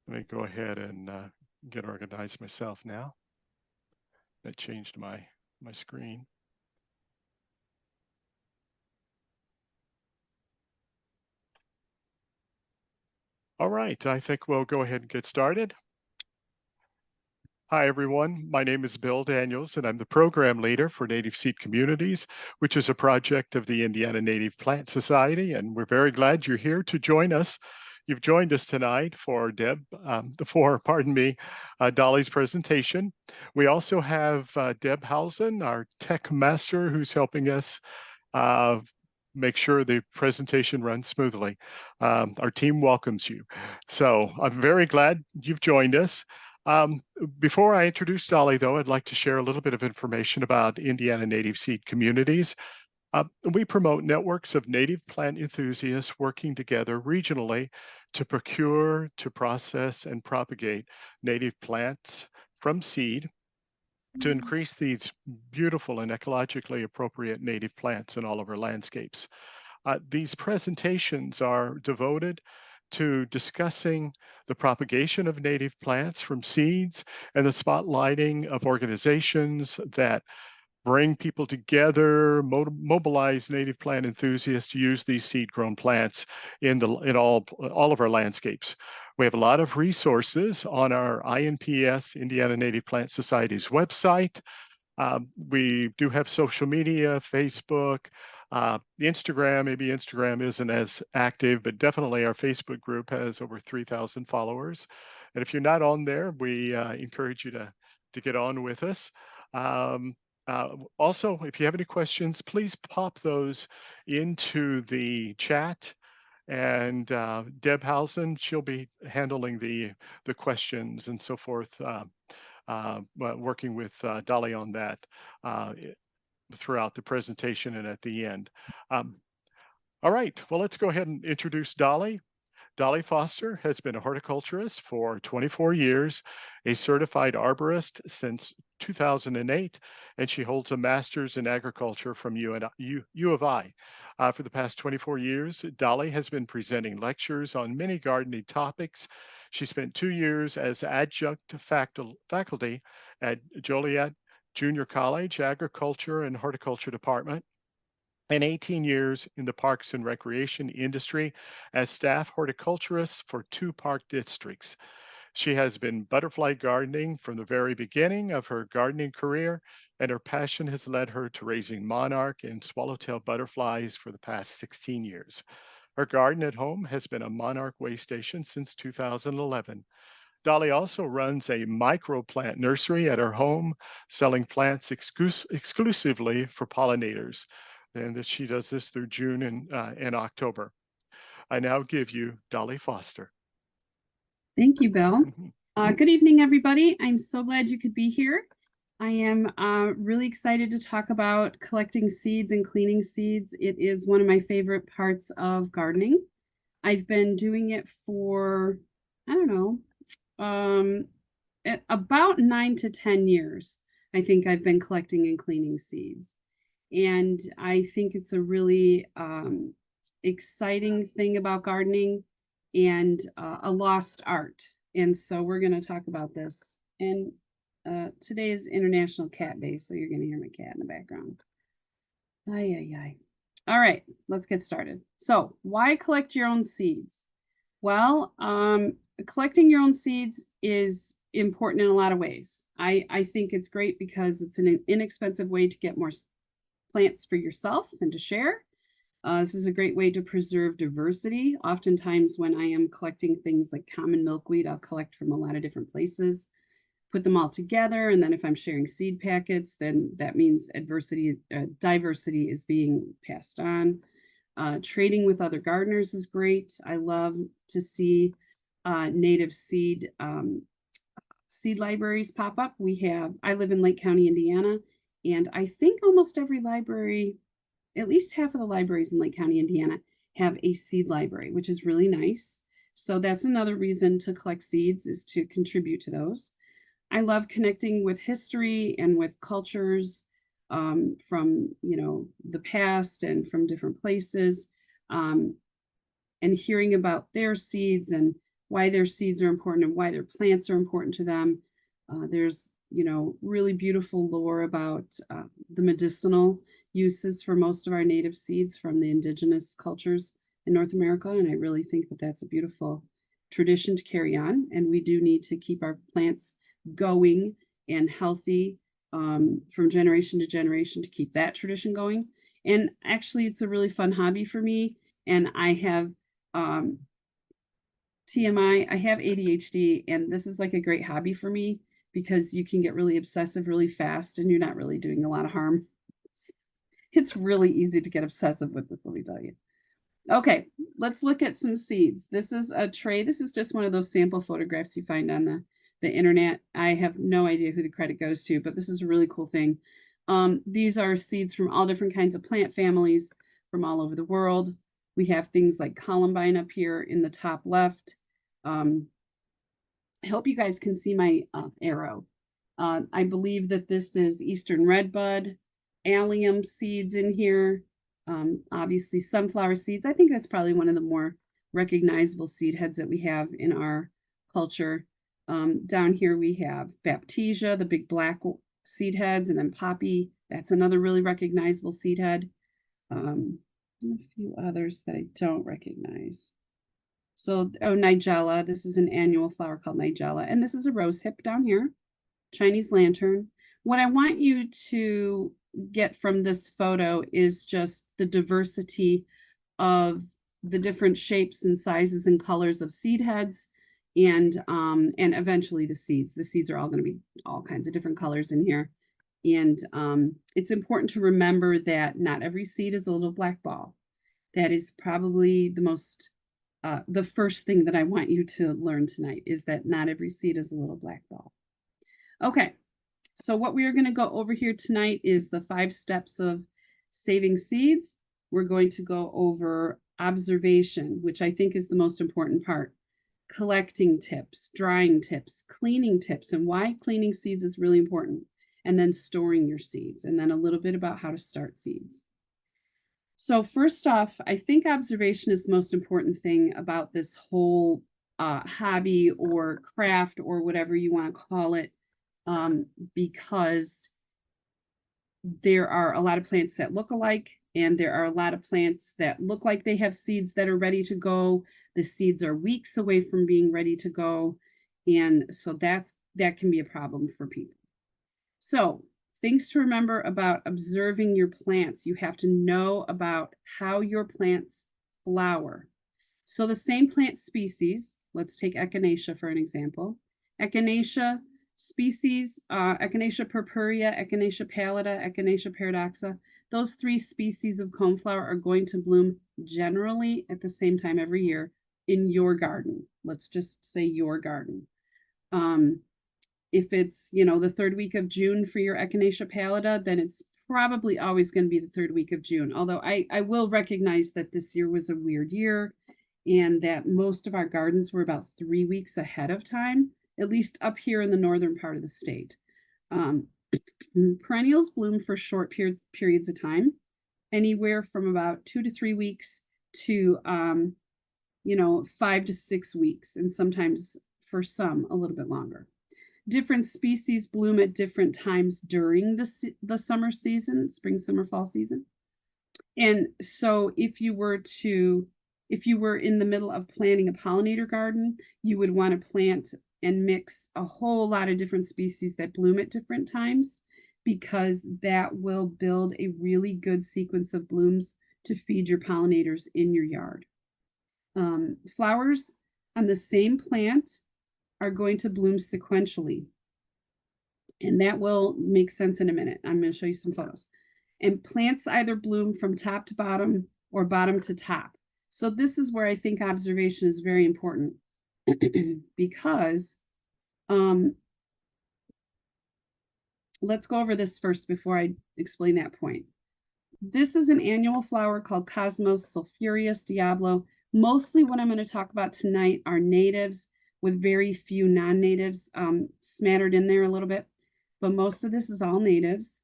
Let me go ahead and get organized myself now. That changed my screen. All right, I think we'll go ahead and get started. Hi, everyone. My name is Bill Daniels, and I'm the program leader for Native Seed Communities, which is a project of the Indiana Native Plant Society. And we're very glad you're here to join us. You've joined us tonight for Dolly's presentation. We also have Deb Housen, our tech master, who's helping us uh, make sure the presentation runs smoothly. Our team welcomes you. So I'm very glad you've joined us. Um, Before I introduce Dolly, though, I'd like to share a little bit of information about Indiana Native Seed Communities. We promote networks of native plant enthusiasts working together regionally to procure, to process, and propagate native plants from seed to increase these beautiful and ecologically appropriate native plants in all of our landscapes. These presentations are devoted to discussing the propagation of native plants from seeds and the spotlighting of organizations that bring people together, mobilize native plant enthusiasts to use these seed-grown plants in all of our landscapes. We have a lot of resources on our INPS, Indiana Native Plant Society's website. We do have social media, Facebook, Instagram. Maybe Instagram isn't as active, but definitely our Facebook group has over 3,000 followers. And if you're not on there, we encourage you to get on with us. Um, Also, if you have any questions, please pop those into the chat. And Deb Housen, she'll be handling the questions and so forth, working with Dolly on that throughout the presentation and at the end. All right, well, let's go ahead and introduce Dolly. Dolly Foster has been a horticulturist for 24 years, a certified arborist since 2008, and she holds a master's in agriculture from U of I. For the past 24 years, Dolly has been presenting lectures on many gardening topics. She spent 2 years as adjunct faculty at Joliet Junior College Agriculture and Horticulture Department and 18 years in the parks and recreation industry as staff horticulturist for 2 park districts. She has been butterfly gardening from the very beginning of her gardening career, and her passion has led her to raising monarch and swallowtail butterflies for the past 16 years. Her garden at home has been a Monarch Waystation since 2011. Dolly also runs a microplant nursery at her home, selling plants exclusively for pollinators. And that she does this through June and October. I now give you Dolly Foster. Thank you, Bill. Good evening, everybody. I'm so glad you could be here. I am really excited to talk about collecting seeds and cleaning seeds. It is one of my favorite parts of gardening. I've been doing it for, I don't know, about 9 to 10 years. I think I've been collecting and cleaning seeds. And I think it's a really exciting thing about gardening and a lost art. And so we're going to talk about this. And today is International Cat Day, so you're going to hear my cat in the background. Ay, ay, ay. All right, let's get started. So why collect your own seeds? Well, collecting your own seeds is important in a lot of ways. I think it's great because it's an inexpensive way to get more plants for yourself and to share. This is a great way to preserve diversity. Oftentimes when I am collecting things like common milkweed, I'll collect from a lot of different places, put them all together. And then if I'm sharing seed packets, then that means diversity is being passed on. Trading with other gardeners is great. I love to see native seed libraries pop up. I live in Lake County, Indiana, and I think almost every library, at least half of the libraries in Lake County, Indiana, have a seed library, which is really nice. So that's another reason to collect seeds, is to contribute to those. I love connecting with history and with cultures from the past and from different places, and hearing about their seeds and why their seeds are important and why their plants are important to them. There's, really beautiful lore about the medicinal uses for most of our native seeds from the indigenous cultures in North America. And I really think that that's a beautiful tradition to carry on. And we do need to keep our plants going and healthy from generation to generation to keep that tradition going. And actually, it's a really fun hobby for me. And I have TMI, I have ADHD, and this is like a great hobby for me because you can get really obsessive really fast and you're not really doing a lot of harm. It's really easy to get obsessive with this, let me tell you. Okay, let's look at some seeds. This is a tray. This is just one of those sample photographs you find on the internet. I have no idea who the credit goes to, but this is a really cool thing. These are seeds from all different kinds of plant families from all over the world. We have things like columbine up here in the top left. I hope you guys can see my arrow. I believe that this is Eastern Redbud, allium seeds in here. Obviously sunflower seeds. I think that's probably one of the more recognizable seed heads that we have in our culture. Down here we have Baptisia, the big black seed heads, and then poppy. That's another really recognizable seed head. A few others that I don't recognize. So, Nigella. This is an annual flower called Nigella. And this is a rose hip down here, Chinese lantern. What I want you to get from this photo is just the diversity of the different shapes and sizes and colors of seed heads and eventually the seeds. The seeds are all going to be all kinds of different colors in here. And it's important to remember that not every seed is a little black ball. That is probably the first thing that I want you to learn tonight is that not every seed is a little black ball. Okay, so what we are going to go over here tonight is the 5 steps of saving seeds. We're going to go over observation, which I think is the most important part. Collecting tips, drying tips, cleaning tips, and why cleaning seeds is really important. And then storing your seeds, and then a little bit about how to start seeds. So first off, I think observation is the most important thing about this whole hobby or craft or whatever you want to call it, because there are a lot of plants that look alike, and there are a lot of plants that look like they have seeds that are ready to go. The seeds are weeks away from being ready to go, and so that can be a problem for people. So things to remember about observing your plants. You have to know about how your plants flower. So the same plant species, let's take Echinacea for an example. Echinacea species, Echinacea purpurea, Echinacea pallida, Echinacea paradoxa, those 3 species of coneflower are going to bloom generally at the same time every year in your garden. Let's just say your garden. If it's, the 3rd week of June for your Echinacea pallida, then it's probably always going to be the 3rd week of June. Although I will recognize that this year was a weird year and that most of our gardens were about 3 weeks ahead of time, at least up here in the northern part of the state. Perennials bloom for short periods of time, anywhere from about 2 to 3 weeks to, 5 to 6 weeks, and sometimes for some a little bit longer. Different species bloom at different times during the summer season, spring, summer, fall season. And so if you were in the middle of planting a pollinator garden, you would want to plant and mix a whole lot of different species that bloom at different times, because that will build a really good sequence of blooms to feed your pollinators in your yard. Flowers on the same plant are going to bloom sequentially. And that will make sense in a minute. I'm going to show you some photos. And plants either bloom from top to bottom or bottom to top. So this is where I think observation is very important because let's go over this first before I explain that point. This is an annual flower called Cosmos sulphureus Diablo. Mostly what I'm going to talk about tonight are natives, with very few non-natives smattered in there a little bit, but most of this is all natives.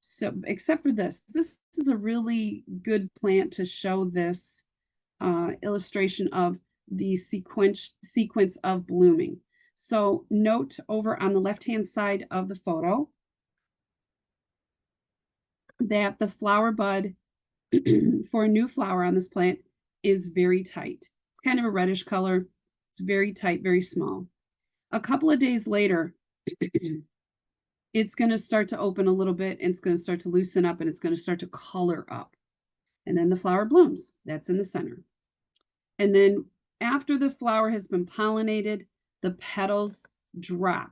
So except for this is a really good plant to show this illustration of the sequence of blooming. So note over on the left-hand side of the photo that the flower bud for a new flower on this plant is very tight. It's kind of a reddish color. It's very tight, very small. A couple of days later, it's going to start to open a little bit, and it's going to start to loosen up, and it's going to start to color up. And then the flower blooms. That's in the center. And then after the flower has been pollinated, the petals drop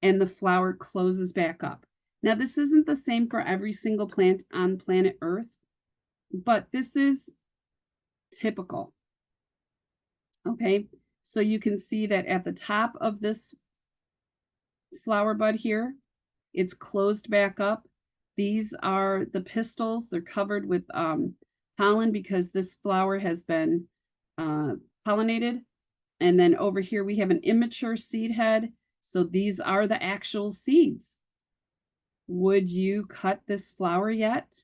and the flower closes back up. Now, this isn't the same for every single plant on planet Earth, but this is typical. Okay, so you can see that at the top of this flower bud here, it's closed back up. These are the pistils. They're covered with pollen because this flower has been pollinated. And then over here, we have an immature seed head. So these are the actual seeds. Would you cut this flower yet?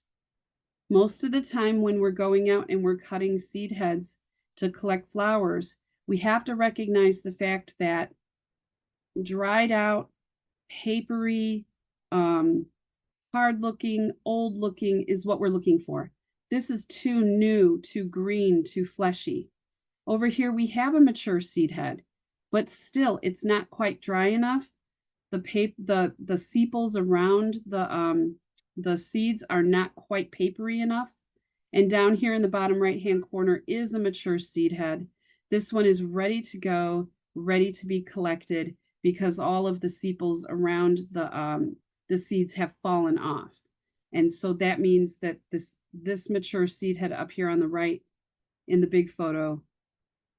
Most of the time when we're going out and we're cutting seed heads to collect flowers, we have to recognize the fact that dried out, papery, hard looking, old looking is what we're looking for. This is too new, too green, too fleshy. Over here, we have a mature seed head, but still it's not quite dry enough. The sepals around the seeds are not quite papery enough. And down here in the bottom right-hand corner is a mature seed head. This one is ready to go, ready to be collected because all of the sepals around the seeds have fallen off. And so that means that this mature seed head up here on the right in the big photo,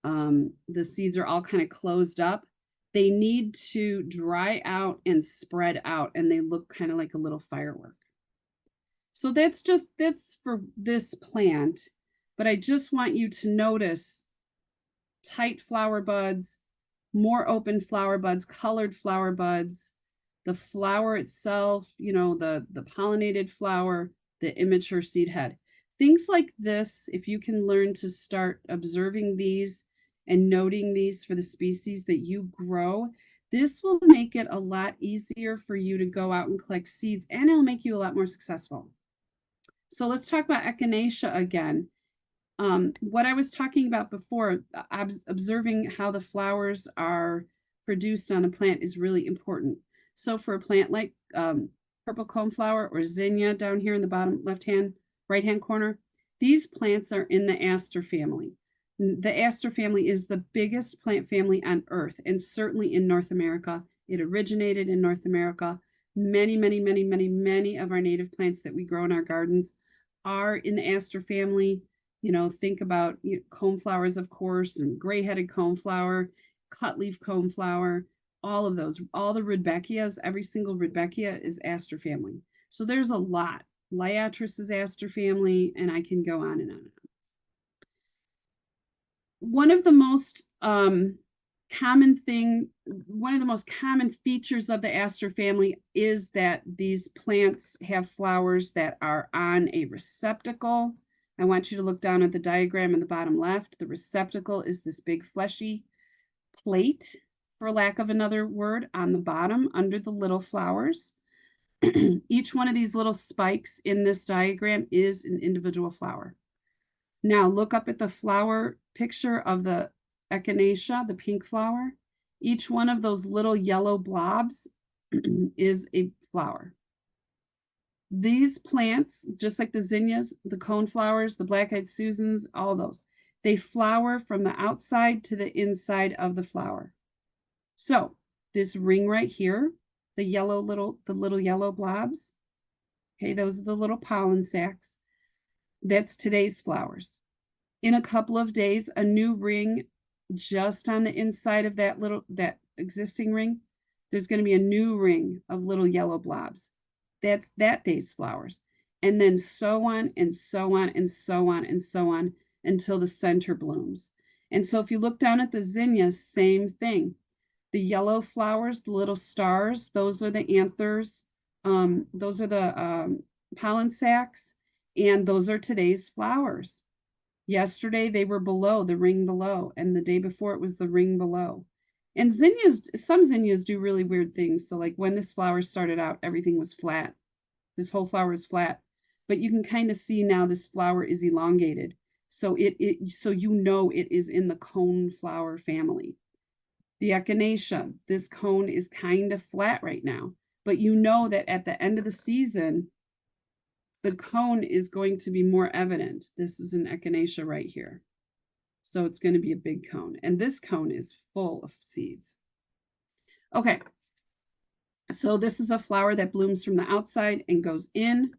the seeds are all kind of closed up. They need to dry out and spread out, and they look kind of like a little firework. So that's for this plant, but I just want you to notice tight flower buds, more open flower buds, colored flower buds, the flower itself, you know, the pollinated flower, the immature seed head. Things like this, if you can learn to start observing these and noting these for the species that you grow, this will make it a lot easier for you to go out and collect seeds, and it'll make you a lot more successful. So let's talk about echinacea again. What I was talking about before, observing how the flowers are produced on a plant is really important. So for a plant like purple coneflower or zinnia down here in the bottom right-hand corner, these plants are in the aster family. The aster family is the biggest plant family on Earth, and certainly in North America. It originated in North America. Many of our native plants that we grow in our gardens are in the aster family. You know, think about coneflowers, of course, and gray-headed coneflower, cutleaf coneflower, all of those, all the rudbeckias, every single rudbeckia is aster family. So there's a lot. Liatris is aster family, and I can go on and on. One of the most common features of the aster family is that these plants have flowers that are on a receptacle. I want you to look down at the diagram in the bottom left. The receptacle is this big fleshy plate, for lack of another word, on the bottom under the little flowers. Each one of these little spikes in this diagram is an individual flower. Now look up at the flower picture of the echinacea, the pink flower. Each one of those little yellow blobs is a flower. These plants, just like the zinnias, the coneflowers, the black-eyed Susans, all of those, they flower from the outside to the inside of the flower. So this ring right here, the little yellow blobs, okay, those are the little pollen sacs. That's today's flowers. In a couple of days, a new ring just on the inside of that existing ring, there's going to be a new ring of little yellow blobs. That's that day's flowers. And then so on and so on and so on and so on until the center blooms. And so if you look down at the zinnia, same thing. The yellow flowers, the little stars, those are the anthers. Those are the pollen sacs, and those are today's flowers. Yesterday they were below, the ring below, and the day before it was the ring below. And zinnias, some zinnias do really weird things. So like when this flower started out, everything was flat. This whole flower is flat, but you can kind of see now this flower is elongated. So so you know it is in the cone flower family. The echinacea, this cone is kind of flat right now, but you know that at the end of the season, the cone is going to be more evident. This is an echinacea right here. So it's going to be a big cone. And this cone is full of seeds. Okay. So this is a flower that blooms from the outside and goes in.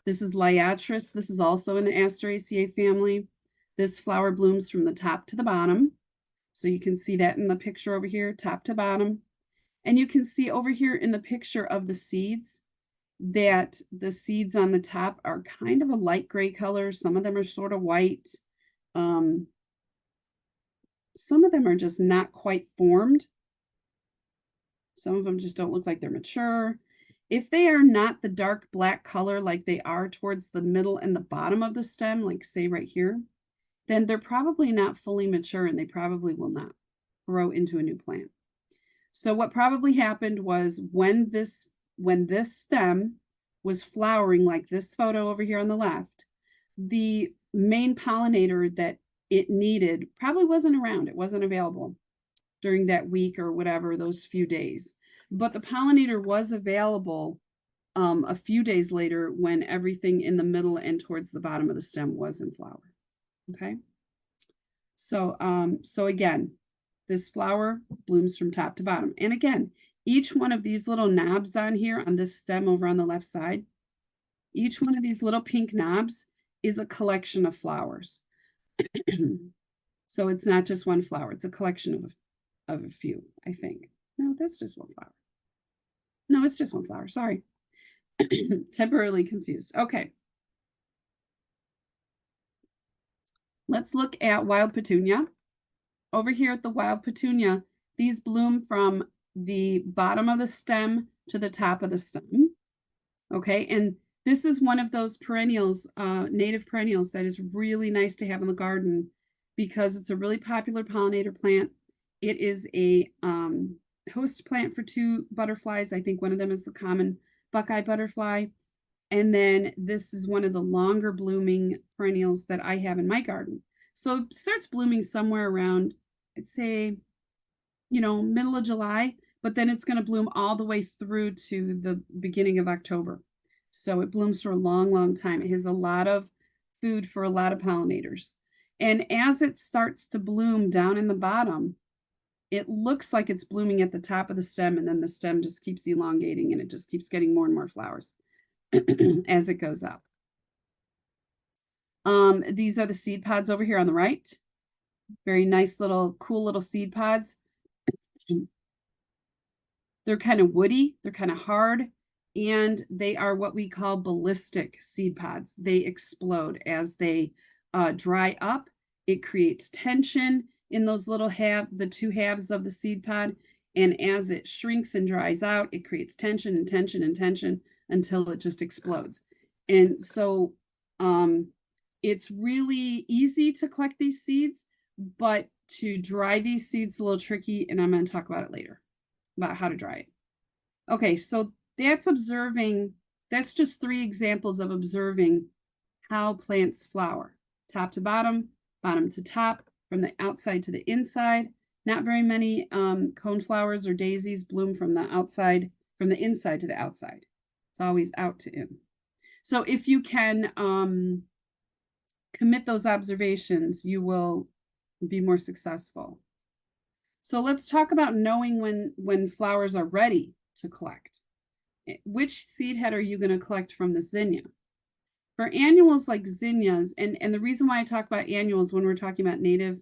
This is Liatris. This is also in the Asteraceae family. This flower blooms from the top to the bottom. So you can see that in the picture over here, top to bottom. And you can see over here in the picture of the seeds that the seeds on the top are kind of a light gray color. Some of them are sort of white. Some of them are just not quite formed. Some of them just don't look like they're mature. If they are not the dark black color like they are towards the middle and the bottom of the stem, like say right here, then they're probably not fully mature and they probably will not grow into a new plant. So what probably happened was when this stem was flowering, like this photo over here on the left, the main pollinator that it needed probably wasn't around. It wasn't available during that week or whatever, those few days. But the pollinator was available a few days later when everything in the middle and towards the bottom of the stem was in flower. Okay. So, so again, this flower blooms from top to bottom. And again, each one of these little knobs on here on this stem over on the left side, each one of these little pink knobs is a collection of flowers. So it's not just one flower. It's a collection of a few, I think. No, that's just one flower. No, it's just one flower. Sorry. Temporarily confused. Okay. Let's look at wild petunia. Over here at the wild petunia, these bloom from the bottom of the stem to the top of the stem. Okay, and this is one of those perennials, native perennials that is really nice to have in the garden because it's a really popular pollinator plant. It is a host plant for two butterflies. I think one of them is the common buckeye butterfly. And then this is one of the longer blooming perennials that I have in my garden. So it starts blooming somewhere around, I'd say, middle of July, but then it's going to bloom all the way through to the beginning of October. So it blooms for a long, long time. It has a lot of food for a lot of pollinators. And as it starts to bloom down in the bottom, it looks like it's blooming at the top of the stem, and then the stem just keeps elongating and it just keeps getting more and more flowers as it goes up. These are the seed pods over here on the right. Very nice little, cool little seed pods. They're kind of woody, they're kind of hard, and they are what we call ballistic seed pods. They explode as they dry up. It creates tension in those little the two halves of the seed pod. And as it shrinks and dries out, it creates tension and tension and tension until it just explodes. And so it's really easy to collect these seeds, but to dry these seeds is a little tricky, and I'm going to talk about it later, about how to dry it. Okay, so that's just 3 examples of observing how plants flower. Top to bottom, bottom to top, from the outside to the inside. Not very many cone flowers or daisies bloom from the outside, from the inside to the outside. It's always out to in. So if you can commit those observations, you will be more successful. So let's talk about knowing when flowers are ready to collect. Which seed head are you going to collect from the zinnia? For annuals like zinnias, and the reason why I talk about annuals when we're talking about native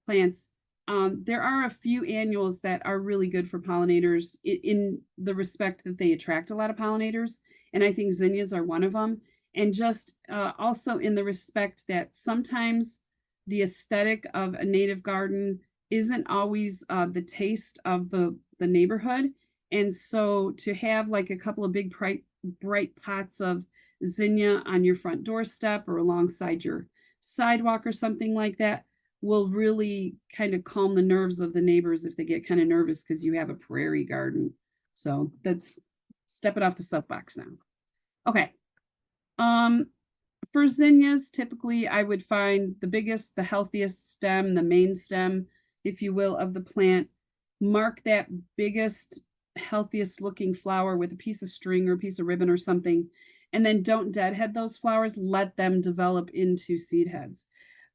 plants, there are a few annuals that are really good for pollinators in the respect that they attract a lot of pollinators. And I think zinnias are one of them. And just also in the respect that sometimes the aesthetic of a native garden isn't always the taste of the neighborhood. And so to have like a couple of big bright pots of zinnia on your front doorstep or alongside your sidewalk or something like that will really kind of calm the nerves of the neighbors if they get kind of nervous because you have a prairie garden. So that's stepping off the soapbox now. Okay. For zinnias, typically I would find the biggest, the healthiest stem, the main stem, if you will, of the plant. Mark that biggest, healthiest looking flower with a piece of string or a piece of ribbon or something, and then don't deadhead those flowers. Let them develop into seed heads.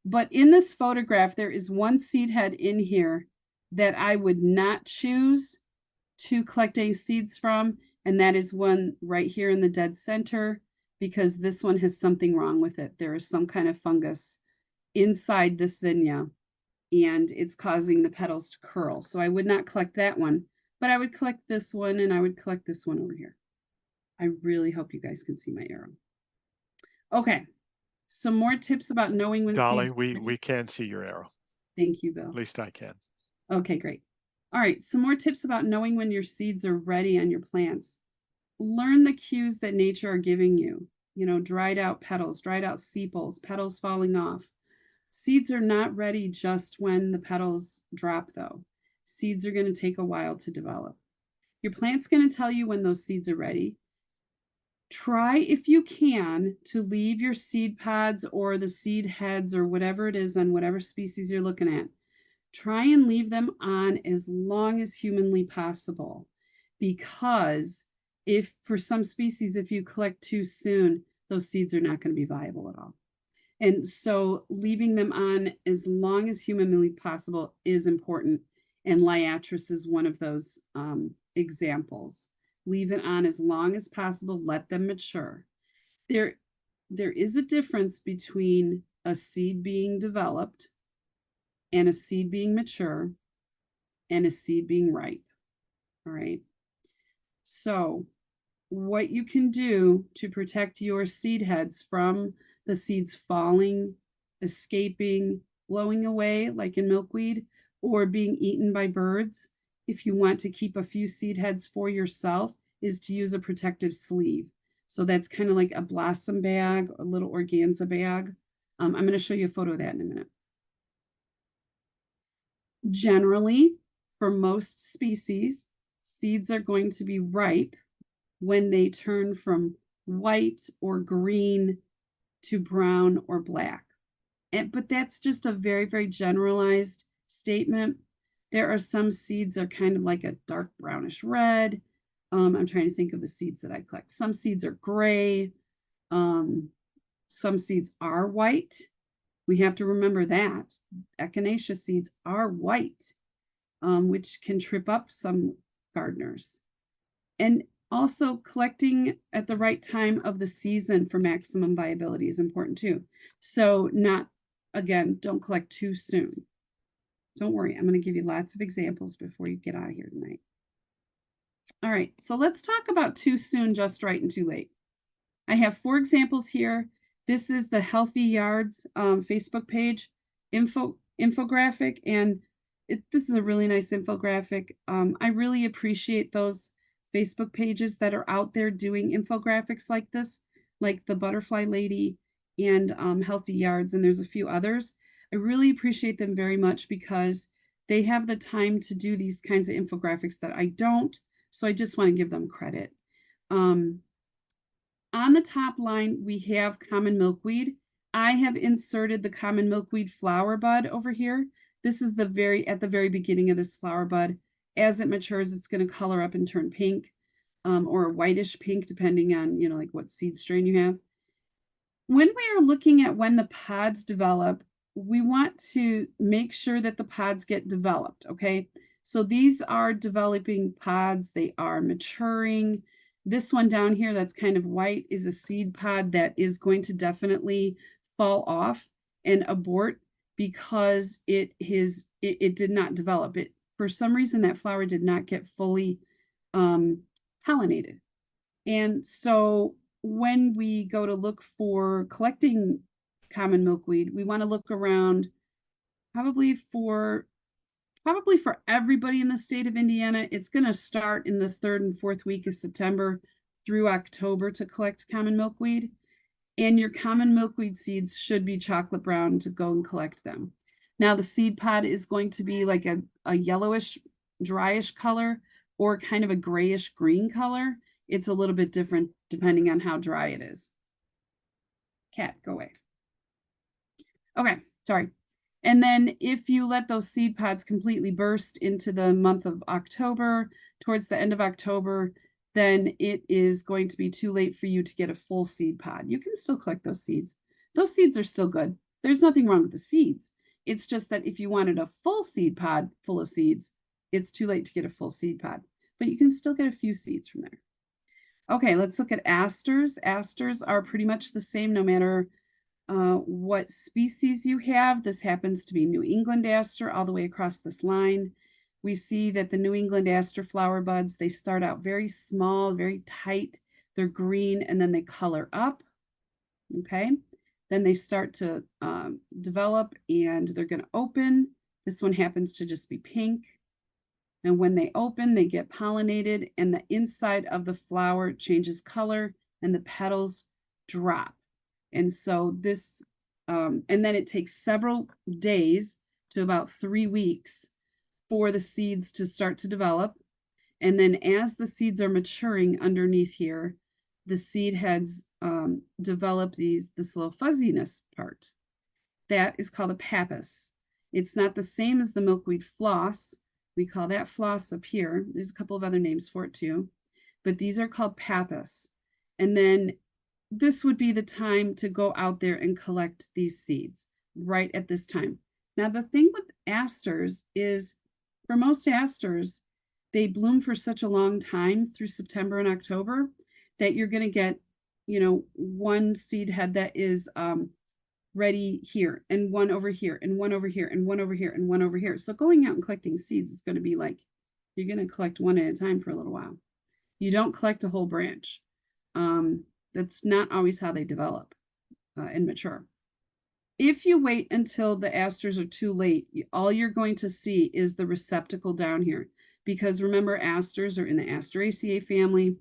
But in this photograph, there is one seed head in here that I would not choose to collect any seeds from, and that is one right here in the dead center, because this one has something wrong with it. There is some kind of fungus inside the zinnia, and it's causing the petals to curl. So I would not collect that one, but I would collect this one, and I would collect this one over here. I really hope you guys can see my arrow. Okay, some more tips about knowing when Dolly, seeds. we can see your arrow. Thank you, Bill. At least I can. Okay, great. All right, some more tips about knowing when your seeds are ready on your plants. Learn the cues that nature are giving you. You know, dried out petals, dried out sepals, petals falling off. Seeds are not ready just when the petals drop, though. Seeds are going to take a while to develop. Your plant's going to tell you when those seeds are ready. Try, if you can, to leave your seed pods or the seed heads or whatever it is on whatever species you're looking at. Try and leave them on as long as humanly possible, because if for some species, if you collect too soon, those seeds are not going to be viable at all. And so leaving them on as long as humanly possible is important. And liatris is one of those examples. Leave it on as long as possible, let them mature. There is a difference between a seed being developed and a seed being mature and a seed being ripe. All right. So what you can do to protect your seed heads from the seeds falling, escaping, blowing away like in milkweed, or being eaten by birds, if you want to keep a few seed heads for yourself, is to use a protective sleeve. So that's kind of like a blossom bag, a little organza bag. I'm going to show you a photo of that in a minute. Generally, for most species, seeds are going to be ripe when they turn from white or green to brown or black. But that's just a very, very generalized statement. There are some seeds that are kind of like a dark brownish red. I'm trying to think of the seeds that I collect. Some seeds are gray. Some seeds are white. We have to remember that echinacea seeds are white, which can trip up some gardeners. And also collecting at the right time of the season for maximum viability is important too. So don't collect too soon. Don't worry, I'm going to give you lots of examples before you get out of here tonight. All right, so let's talk about too soon, just right, and too late. I have 4 examples here. This is the Healthy Yards Facebook page infographic, and this is a really nice infographic. I really appreciate those Facebook pages that are out there doing infographics like this, like the Butterfly Lady and Healthy Yards, and there's a few others. I really appreciate them very much because they have the time to do these kinds of infographics that I don't, so I just want to give them credit. On the top line, we have common milkweed. I have inserted the common milkweed flower bud over here. This is at the very beginning of this flower bud. As it matures, it's going to color up and turn pink, or a whitish pink, depending on, like what seed strain you have. When we are looking at when the pods develop, we want to make sure that the pods get developed, okay? So these are developing pods. They are maturing. This one down here that's kind of white is a seed pod that is going to definitely fall off and abort because it did not develop. For some reason, that flower did not get fully pollinated. And so when we go to look for collecting common milkweed, we want to look around probably for everybody in the state of Indiana. It's going to start in the 3rd and 4th week of September through October to collect common milkweed. And your common milkweed seeds should be chocolate brown to go and collect them. Now the seed pod is going to be like a yellowish, dryish color or kind of a grayish green color. It's a little bit different depending on how dry it is. Cat, go away. Okay, sorry. And then if you let those seed pods completely burst into the month of October, towards the end of October, then it is going to be too late for you to get a full seed pod. You can still collect those seeds. Those seeds are still good. There's nothing wrong with the seeds. It's just that if you wanted a full seed pod full of seeds, it's too late to get a full seed pod, but you can still get a few seeds from there. Okay, let's look at asters. Asters are pretty much the same no matter what species you have. This happens to be New England aster all the way across this line. We see that the New England aster flower buds, they start out very small, very tight. They're green and then they color up. Okay, then they start to develop and they're going to open. This one happens to just be pink. And when they open, they get pollinated and the inside of the flower changes color and the petals drop. And so this, and then it takes several days to about 3 weeks for the seeds to start to develop. And then as the seeds are maturing underneath here, the seed heads develop this little fuzziness part. That is called a pappus. It's not the same as the milkweed floss. We call that floss up here. There's a couple of other names for it too, but these are called pappus. And then this would be the time to go out there and collect these seeds right at this time. Now, the thing with asters is for most asters, they bloom for such a long time through September and October that you're going to get, you know, one seed head that is ready here and one over here and one over here and one over here and one over here. So going out and collecting seeds is going to be like, you're going to collect one at a time for a little while. You don't collect a whole branch. That's not always how they develop and mature. If you wait until the asters are too late, all you're going to see is the receptacle down here. Because remember, asters are in the Asteraceae family.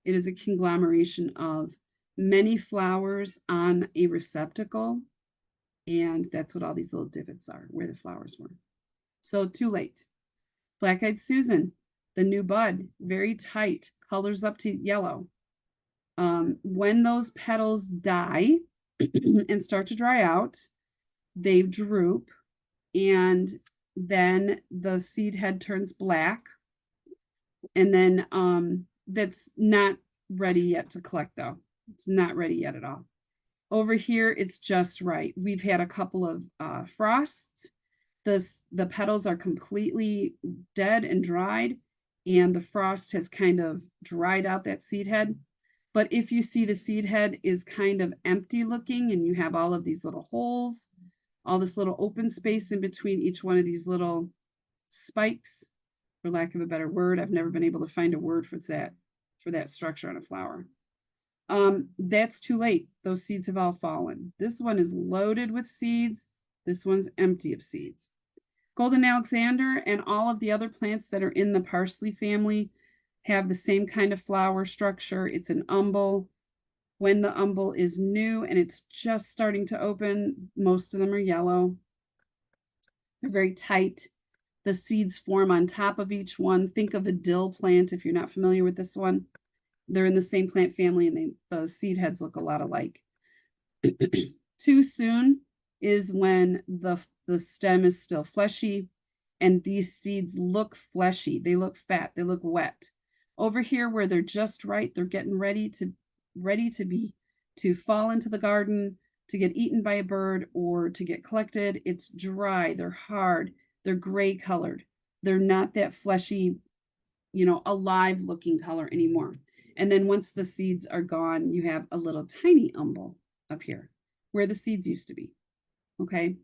It is a conglomeration of many flowers on a receptacle. And that's what all these little divots are, where the flowers were. So too late. Black-eyed Susan, the new bud, very tight, colors up to yellow. When those petals die and start to dry out, they droop, and then the seed head turns black. And then that's not ready yet to collect, though. It's not ready yet at all. Over here, it's just right. We've had a couple of frosts. The petals are completely dead and dried, and the frost has kind of dried out that seed head. But if you see the seed head is kind of empty looking and you have all of these little holes, all this little open space in between each one of these little spikes, for lack of a better word, I've never been able to find a word for that structure on a flower. That's too late. Those seeds have all fallen. This one is loaded with seeds. This one's empty of seeds. Golden Alexander and all of the other plants that are in the parsley family have the same kind of flower structure. It's an umbel. When the umbel is new and it's just starting to open, most of them are yellow. They're very tight. The seeds form on top of each one. Think of a dill plant if you're not familiar with this one. They're in the same plant family and the seed heads look a lot alike. Too soon is when the stem is still fleshy and these seeds look fleshy. They look fat. They look wet. Over here where they're just right, they're getting ready to fall into the garden, to get eaten by a bird or to get collected. It's dry. They're hard. They're gray colored. They're not that fleshy, you know, alive looking color anymore. And then once the seeds are gone, you have a little tiny umbel up here where the seeds used to be. Okay.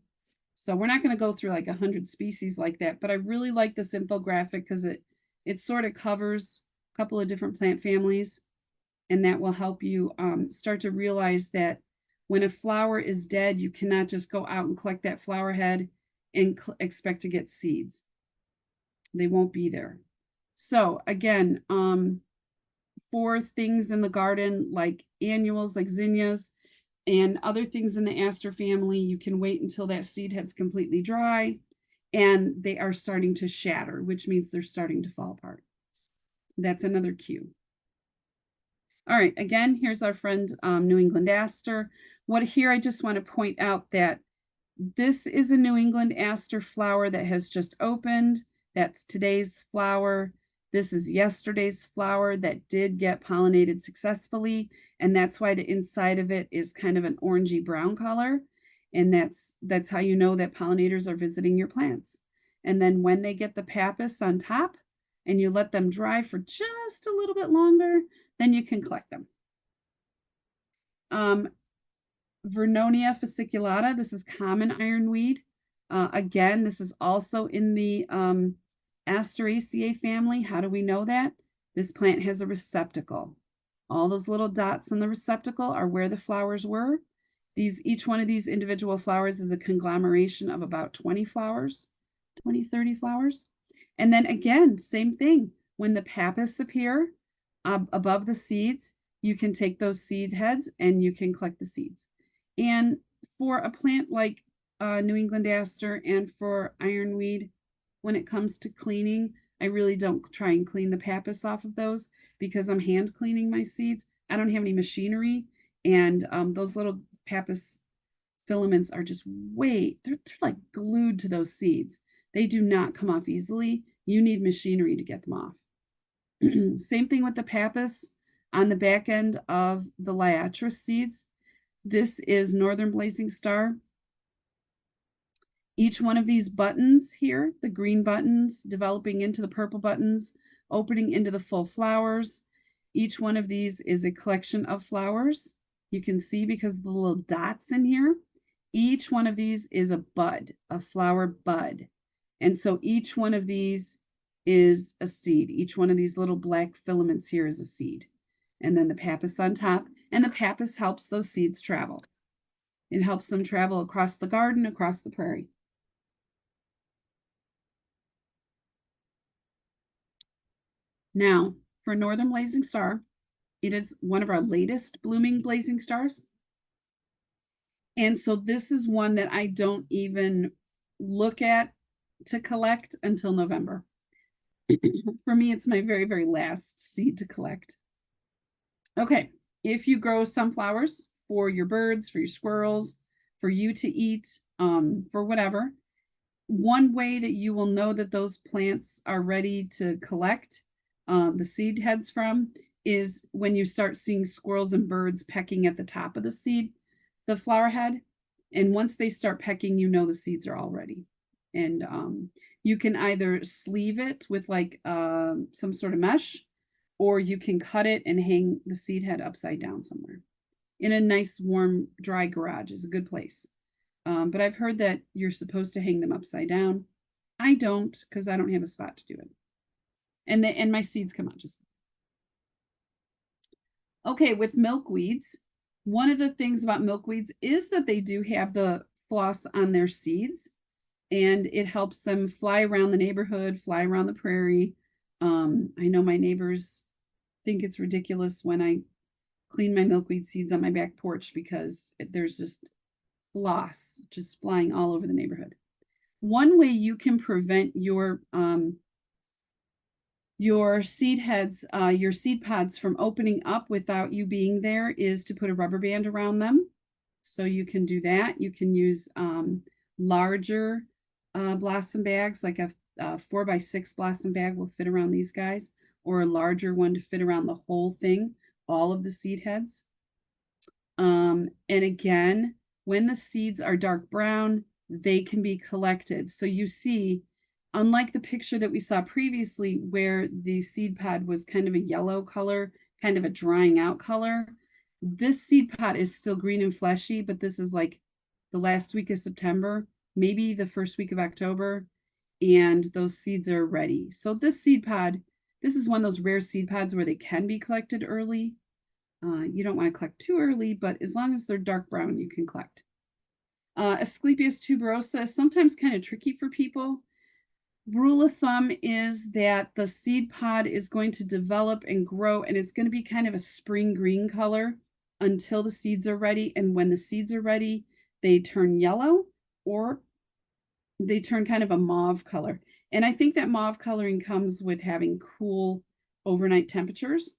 So we're not going to go through like 100 species like that, but I really like this infographic because it sort of covers a couple of different plant families, and that will help you start to realize that when a flower is dead, you cannot just go out and collect that flower head and expect to get seeds. They won't be there. So again, for things in the garden like annuals, like zinnias and other things in the aster family, you can wait until that seed head's completely dry and they are starting to shatter, which means they're starting to fall apart. That's another cue. All right, again, here's our friend New England aster. Here I just want to point out that this is a New England aster flower that has just opened. That's today's flower. This is yesterday's flower that did get pollinated successfully, and that's why the inside of it is kind of an orangey brown color. And that's how you know that pollinators are visiting your plants. And then when they get the pappus on top and you let them dry for just a little bit longer, then you can collect them. Vernonia fasciculata, this is common ironweed. Again, this is also in the Asteraceae family. How do we know that? This plant has a receptacle. All those little dots on the receptacle are where the flowers were. Each one of these individual flowers is a conglomeration of about 20 flowers, 20, 30 flowers. And then again, same thing. When the pappus appear above the seeds, you can take those seed heads and you can collect the seeds. And for a plant like New England aster and for ironweed, when it comes to cleaning, I really don't try and clean the pappus off of those because I'm hand cleaning my seeds. I don't have any machinery, and those little pappus filaments are just they're like glued to those seeds. They do not come off easily. You need machinery to get them off. Same thing with the pappus on the back end of the liatris seeds. This is Northern Blazing Star. Each one of these buttons here, the green buttons developing into the purple buttons, opening into the full flowers. Each one of these is a collection of flowers. You can see because of the little dots in here, each one of these is a bud, a flower bud. And so each one of these is a seed. Each one of these little black filaments here is a seed. And then the pappus on top, and the pappus helps those seeds travel. It helps them travel across the garden, across the prairie. Now, for Northern Blazing Star, it is one of our latest blooming blazing stars. And so this is one that I don't even look at to collect until November. For me, it's my very, very last seed to collect. Okay, if you grow sunflowers for your birds, for your squirrels, for you to eat, for whatever, one way that you will know that those plants are ready to collect the seed heads from is when you start seeing squirrels and birds pecking at the top of the flower head. And once they start pecking, you know the seeds are all ready. And you can either sleeve it with like some sort of mesh, or you can cut it and hang the seed head upside down somewhere. In a nice, warm, dry garage is a good place. But I've heard that you're supposed to hang them upside down. I don't, because I don't have a spot to do it. And my seeds come out just fine. Okay, with milkweeds, one of the things about milkweeds is that they do have the floss on their seeds, and it helps them fly around the neighborhood, fly around the prairie. I know my neighbors think it's ridiculous when I clean my milkweed seeds on my back porch because there's just floss just flying all over the neighborhood. One way you can prevent your seed heads, your seed pods from opening up without you being there is to put a rubber band around them. So you can do that. You can use larger blossom bags, like a 4x6 blossom bag will fit around these guys, or a larger one to fit around the whole thing, all of the seed heads. And again, when the seeds are dark brown, they can be collected. So you see, unlike the picture that we saw previously where the seed pod was kind of a yellow color, kind of a drying out color, this seed pod is still green and fleshy, but this is like the last week of September, maybe the first week of October, and those seeds are ready. So this seed pod, this is one of those rare seed pods where they can be collected early. You don't want to collect too early, but as long as they're dark brown, you can collect. Asclepias tuberosa is sometimes kind of tricky for people. Rule of thumb is that the seed pod is going to develop and grow, and it's going to be kind of a spring green color until the seeds are ready. And when the seeds are ready, they turn yellow or they turn kind of a mauve color. And I think that mauve coloring comes with having cool overnight temperatures.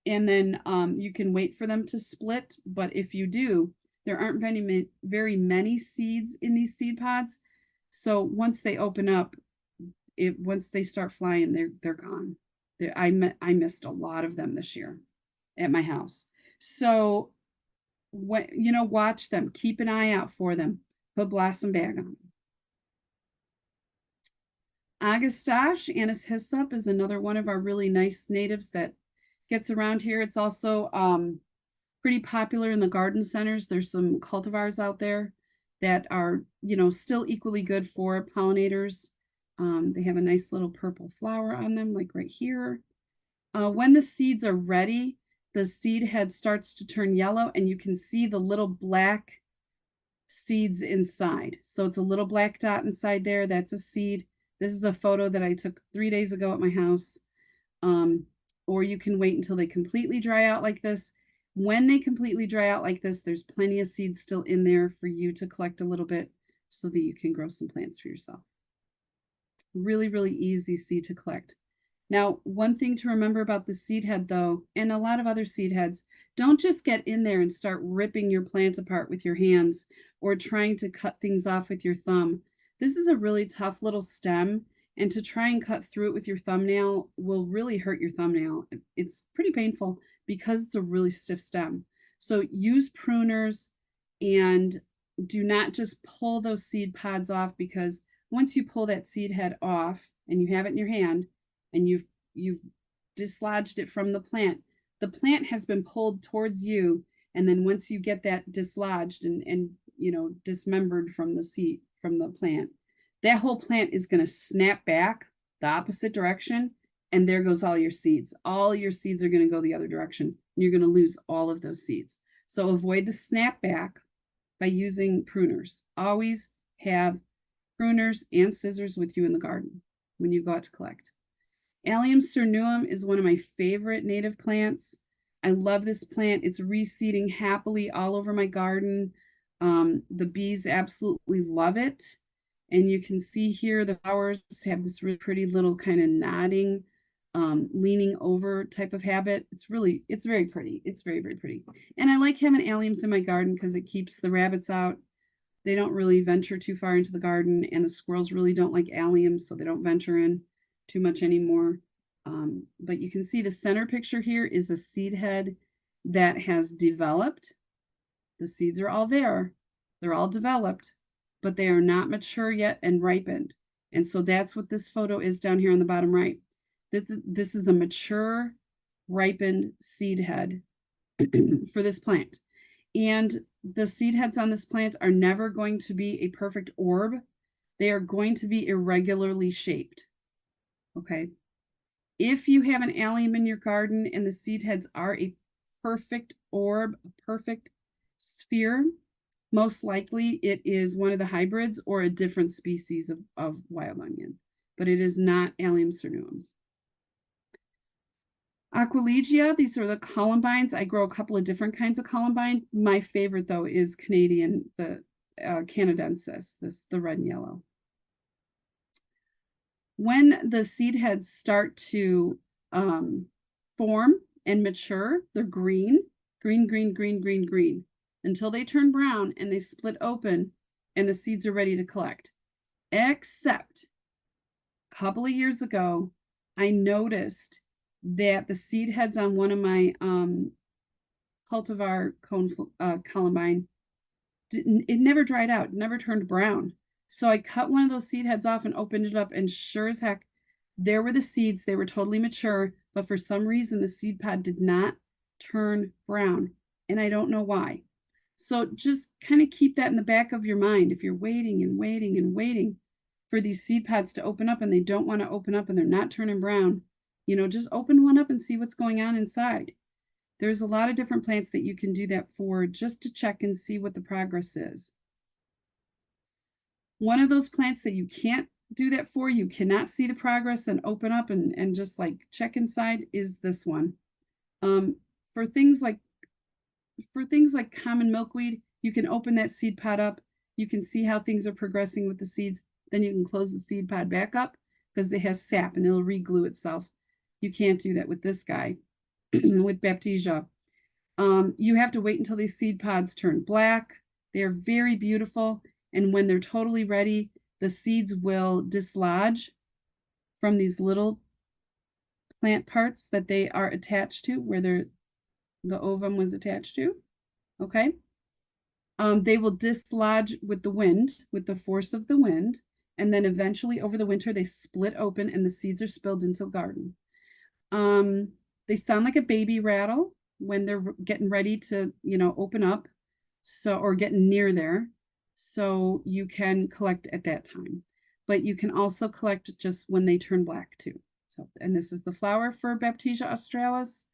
And then you can wait for them to split. But if you do, there aren't very many seeds in these seed pods. So once they open up, once they start flying, they're gone. I missed a lot of them this year at my house. So watch them, keep an eye out for them, put blossom bag on. Agastache, Anise hyssop, is another one of our really nice natives that gets around here. It's also pretty popular in the garden centers. There's some cultivars out there that are, still equally good for pollinators. They have a nice little purple flower on them, like right here. When the seeds are ready, the seed head starts to turn yellow and you can see the little black seeds inside. So it's a little black dot inside there. That's a seed. This is a photo that I took 3 days ago at my house. Or you can wait until they completely dry out like this. When they completely dry out like this, there's plenty of seeds still in there for you to collect a little bit so that you can grow some plants for yourself. Really, really easy seed to collect. Now, one thing to remember about the seed head, though, and a lot of other seed heads, don't just get in there and start ripping your plant apart with your hands or trying to cut things off with your thumb. This is a really tough little stem, and to try and cut through it with your thumbnail will really hurt your thumbnail. It's pretty painful because it's a really stiff stem. So use pruners and do not just pull those seed pods off, because once you pull that seed head off and you have it in your hand and you've dislodged it from the plant has been pulled towards you. And then once you get that dislodged and dismembered from the seed, from the plant, that whole plant is going to snap back the opposite direction. And there goes all your seeds. All your seeds are going to go the other direction. You're going to lose all of those seeds. So avoid the snap back by using pruners. Always have pruners and scissors with you in the garden when you go out to collect. Allium cernuum is one of my favorite native plants. I love this plant. It's reseeding happily all over my garden. The bees absolutely love it. And you can see here the flowers have this really pretty little kind of nodding, leaning over type of habit. It's very pretty. It's very, very pretty. And I like having alliums in my garden because it keeps the rabbits out. They don't really venture too far into the garden, and the squirrels really don't like alliums, so they don't venture in too much anymore. But you can see the center picture here is a seed head that has developed. The seeds are all there. They're all developed, but they are not mature yet and ripened. And so that's what this photo is down here on the bottom right. This is a mature, ripened seed head for this plant. And the seed heads on this plant are never going to be a perfect orb. They are going to be irregularly shaped. Okay. If you have an allium in your garden and the seed heads are a perfect orb, a perfect sphere, most likely it is one of the hybrids or a different species of wild onion, but it is not Allium cernuum. Aquilegia, these are the columbines. I grow a couple of different kinds of columbine. My favorite, though, is Canadian, the canadensis, the red and yellow. When the seed heads start to form and mature, they're green, until they turn brown and they split open and the seeds are ready to collect. Except a couple of years ago, I noticed that the seed heads on one of my cultivar columbine, it never dried out, never turned brown. So I cut one of those seed heads off and opened it up, and sure as heck, there were the seeds. They were totally mature, but for some reason the seed pod did not turn brown, and I don't know why. So just kind of keep that in the back of your mind. If you're waiting and waiting and waiting for these seed pods to open up and they don't want to open up and they're not turning brown, just open one up and see what's going on inside. There's a lot of different plants that you can do that for, just to check and see what the progress is. One of those plants that you can't do that for, you cannot see the progress and open up and just like check inside, is this one. For things like for things like common milkweed, you can open that seed pod up. You can see how things are progressing with the seeds. Then you can close the seed pod back up because it has sap and it'll re-glue itself. You can't do that with this guy, with Baptisia. You have to wait until these seed pods turn black. They're very beautiful. And when they're totally ready, the seeds will dislodge from these little plant parts that they are attached to, where the ovum was attached to. Okay. They will dislodge with the wind, with the force of the wind. And then eventually over the winter, they split open and the seeds are spilled into the garden. They sound like a baby rattle when they're getting ready to, open up. Or getting near there. So you can collect at that time, but you can also collect just when they turn black too. So, and this is the flower for Baptisia australis.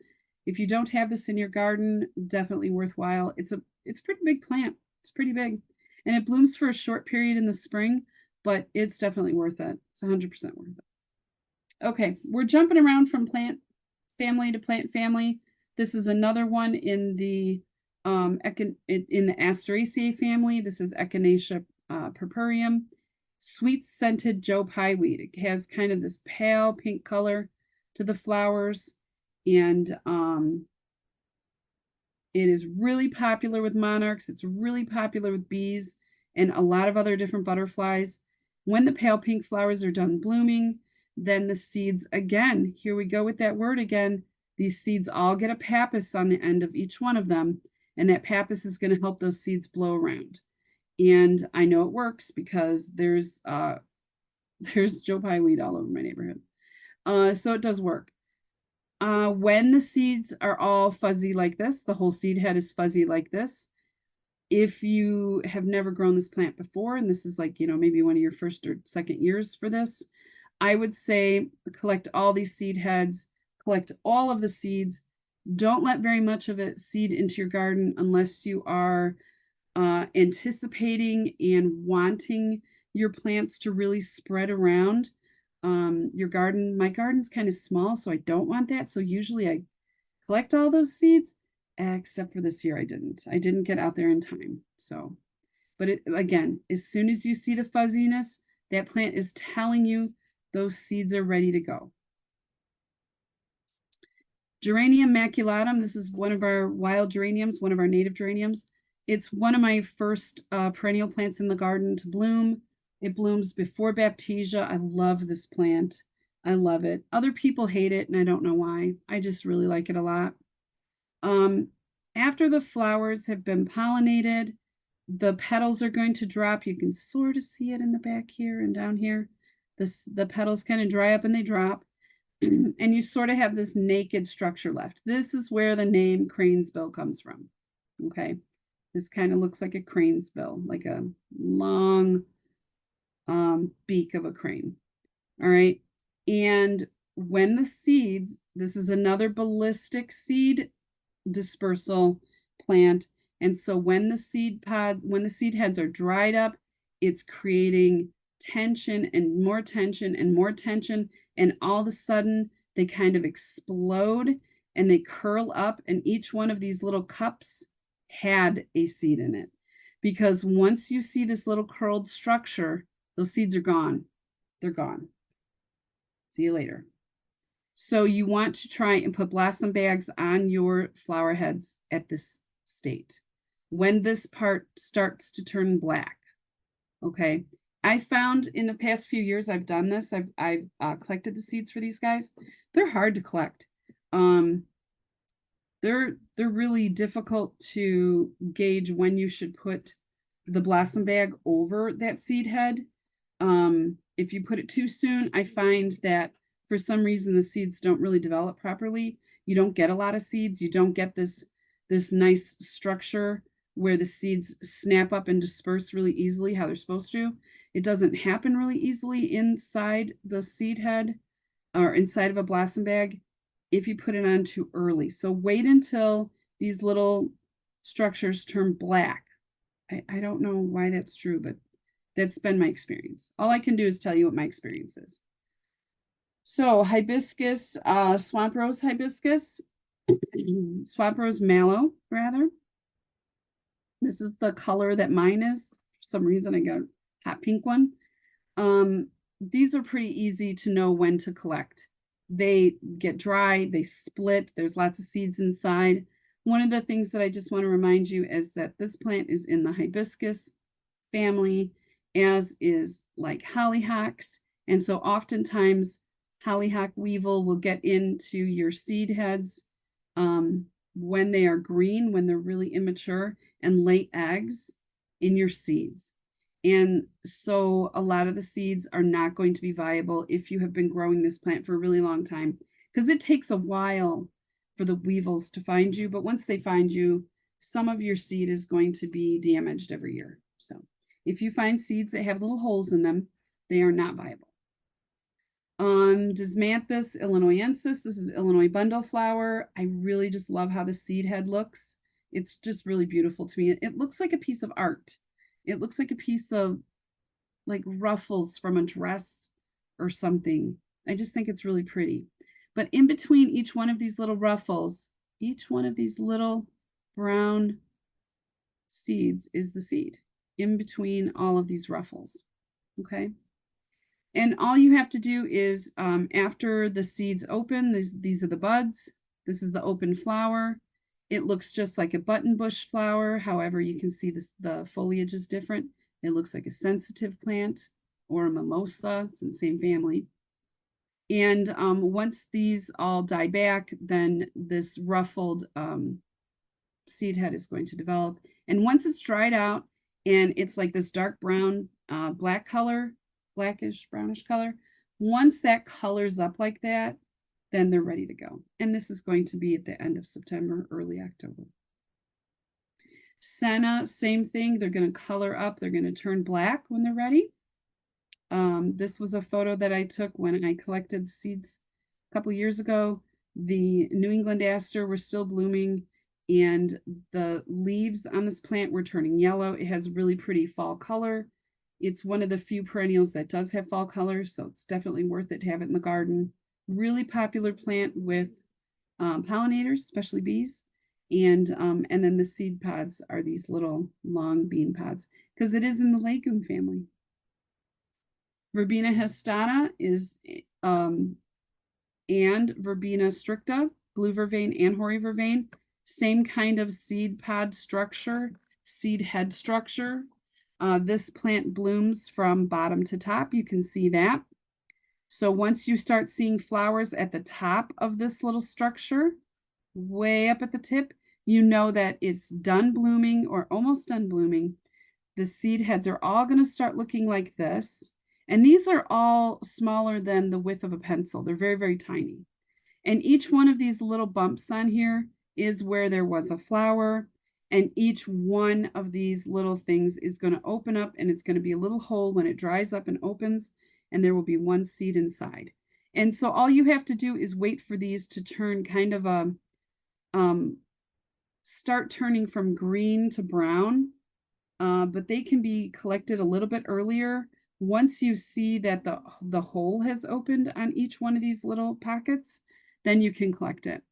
If you don't have this in your garden, definitely worthwhile. It's a pretty big plant. It's pretty big, and it blooms for a short period in the spring, but it's definitely worth it. It's 100% worth it. Okay, we're jumping around from plant family to plant family. This is another one in the Asteraceae family. This is Echinacea purpureum, sweet scented Joe Pye weed. It has kind of this pale pink color to the flowers, and it is really popular with monarchs. It's really popular with bees and a lot of other different butterflies. When the pale pink flowers are done blooming, then the seeds, again, here we go with that word again, these seeds all get a pappus on the end of each one of them. And that pappus is going to help those seeds blow around. And I know it works because there's Joe Pye weed all over my neighborhood. So it does work. When the seeds are all fuzzy like this, the whole seed head is fuzzy like this. If you have never grown this plant before, and this is like, maybe one of your first or second years for this, I would say collect all these seed heads, collect all of the seeds. Don't let very much of it seed into your garden unless you are anticipating and wanting your plants to really spread around your garden. My garden's kind of small, so I don't want that. So usually I collect all those seeds, except for this year I didn't get out there in time. So, but again, as soon as you see the fuzziness, that plant is telling you those seeds are ready to go. Geranium maculatum, this is one of our wild geraniums, one of our native geraniums. It's one of my first perennial plants in the garden to bloom. It blooms before Baptisia. I love this plant. I love it. Other people hate it, and I don't know why. I just really like it a lot. After the flowers have been pollinated, the petals are going to drop. You can sort of see it in the back here and down here. The petals kind of dry up and they drop. And you sort of have this naked structure left. This is where the name crane's bill comes from. Okay. This kind of looks like a crane's bill, like a long beak of a crane. All right. And when the seeds, this is another ballistic seed dispersal plant. And so when the seed heads are dried up, it's creating tension and more tension and more tension. And all of a sudden they kind of explode and they curl up. And each one of these little cups had a seed in it. Because once you see this little curled structure, those seeds are gone. They're gone. See you later. So you want to try and put blossom bags on your flower heads at this state. When this part starts to turn black, okay? I found in the past few years I've done this. I've collected the seeds for these guys. They're hard to collect. They're really difficult to gauge when you should put the blossom bag over that seed head. If you put it too soon, I find that for some reason the seeds don't really develop properly. You don't get a lot of seeds. You don't get this nice structure where the seeds snap up and disperse really easily how they're supposed to. It doesn't happen really easily inside the seed head or inside of a blossom bag if you put it on too early. So wait until these little structures turn black. I don't know why that's true, but that's been my experience. All I can do is tell you what my experience is. So hibiscus, swamp rose hibiscus, swamp rose mallow, rather. This is the color that mine is. For some reason I got a hot pink one. These are pretty easy to know when to collect. They get dry, they split, there's lots of seeds inside. One of the things that I just want to remind you is that this plant is in the hibiscus family, as is like hollyhocks. And so oftentimes hollyhock weevil will get into your seed heads when they are green, when they're really immature, and lay eggs in your seeds. And so a lot of the seeds are not going to be viable if you have been growing this plant for a really long time, because it takes a while for the weevils to find you. But once they find you, some of your seed is going to be damaged every year. So if you find seeds that have little holes in them, they are not viable. Desmanthus illinoisensis, this is Illinois bundle flower. I really just love how the seed head looks. It's just really beautiful to me. It looks like a piece of art. It looks like a piece of like ruffles from a dress or something. I just think it's really pretty. But in between each one of these little ruffles, each one of these little brown seeds is the seed in between all of these ruffles. Okay. And all you have to do is after the seeds open, these are the buds. This is the open flower. It looks just like a button bush flower. However, you can see this, the foliage is different. It looks like a sensitive plant or a mimosa. It's in the same family. And once these all die back, then this ruffled seed head is going to develop. And once it's dried out and it's like this dark brown, black color, blackish, brownish color, once that colors up like that, then they're ready to go. And this is going to be at the end of September, early October. Senna, same thing. They're going to color up. They're going to turn black when they're ready. This was a photo that I took when I collected seeds a couple years ago. The New England aster were still blooming, and the leaves on this plant were turning yellow. It has really pretty fall color. It's one of the few perennials that does have fall color, so it's definitely worth it to have it in the garden. Really popular plant with pollinators, especially bees. And then the seed pods are these little long bean pods, because it is in the legume family. Verbena hestata is, and Verbena stricta, blue vervain and hoary vervain, same kind of seed pod structure, seed head structure. This plant blooms from bottom to top. You can see that. So once you start seeing flowers at the top of this little structure, way up at the tip, you know that it's done blooming or almost done blooming. The seed heads are all going to start looking like this. And these are all smaller than the width of a pencil. They're very, very tiny. And each one of these little bumps on here is where there was a flower. And each one of these little things is going to open up, and it's going to be a little hole when it dries up and opens, and there will be one seed inside. And so all you have to do is wait for these to turn kind of a, start turning from green to brown. But they can be collected a little bit earlier. Once you see that the hole has opened on each one of these little pockets, then you can collect it.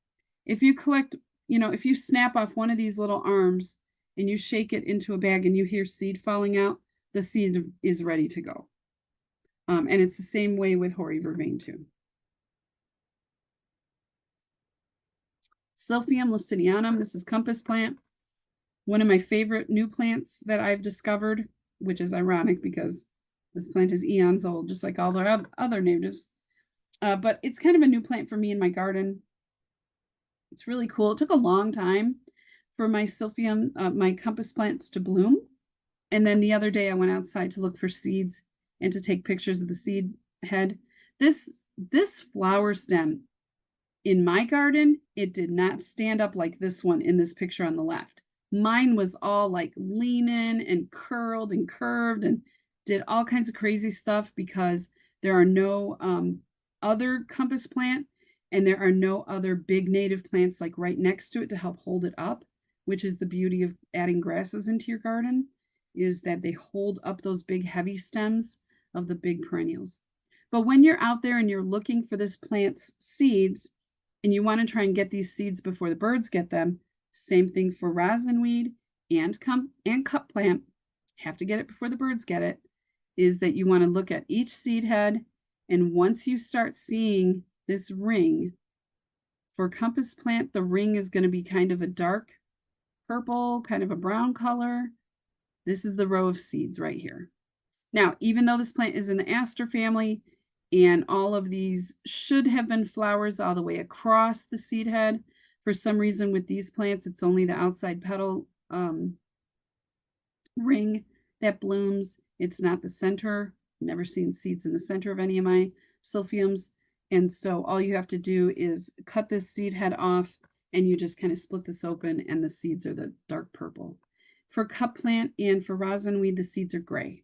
If you collect, if you snap off one of these little arms and you shake it into a bag and you hear seed falling out, the seed is ready to go. And it's the same way with hoary vervain too. Silphium lacinianum, this is compass plant. One of my favorite new plants that I've discovered, which is ironic because this plant is eons old, just like all the other natives. But it's kind of a new plant for me in my garden. It's really cool. It took a long time for my silphium, my compass plants to bloom. And then the other day I went outside to look for seeds and to take pictures of the seed head. This flower stem in my garden, it did not stand up like this one in this picture on the left. Mine was all like leaning and curled and curved and did all kinds of crazy stuff because there are no other compass plant and there are no other big native plants like right next to it to help hold it up, which is the beauty of adding grasses into your garden, is that they hold up those big heavy stems of the big perennials. But when you're out there and you're looking for this plant's seeds and you want to try and get these seeds before the birds get them, same thing for rosinweed and cup plant, have to get it before the birds get it, is that you want to look at each seed head. And once you start seeing this ring, for compass plant, the ring is going to be kind of a dark purple, kind of a brown color. This is the row of seeds right here. Now, even though this plant is in the aster family, and all of these should have been flowers all the way across the seed head, for some reason with these plants, it's only the outside petal ring that blooms. It's not the center. Never seen seeds in the center of any of my silphiums. And so all you have to do is cut this seed head off, and you just kind of split this open, and the seeds are the dark purple. For cup plant and for rosinweed, the seeds are gray.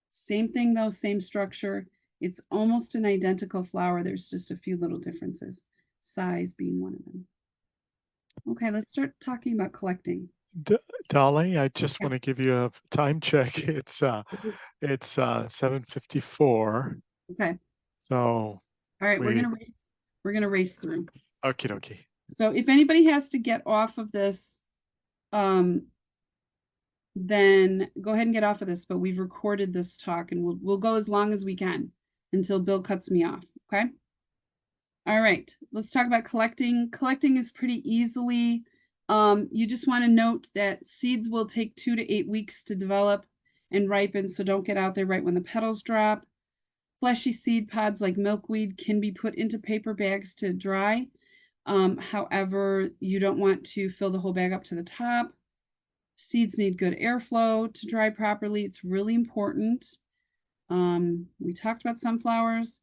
Same thing though, same structure. It's almost an identical flower. There's just a few little differences, size being one of them. Okay, let's start talking about collecting. Dolly, I just want to give you a time check. It's 7:54. Okay. So all right, we're gonna race through. Okie dokie. So if anybody has to get off of this, then go ahead and get off of this, but we've recorded this talk, and we'll go as long as we can until Bill cuts me off. Okay. All right, let's talk about collecting. Collecting is pretty easily. You just want to note that seeds will take 2 to 8 weeks to develop and ripen, so don't get out there right when the petals drop. Fleshy seed pods like milkweed can be put into paper bags to dry. However, you don't want to fill the whole bag up to the top. Seeds need good airflow to dry properly. It's really important. We talked about sunflowers.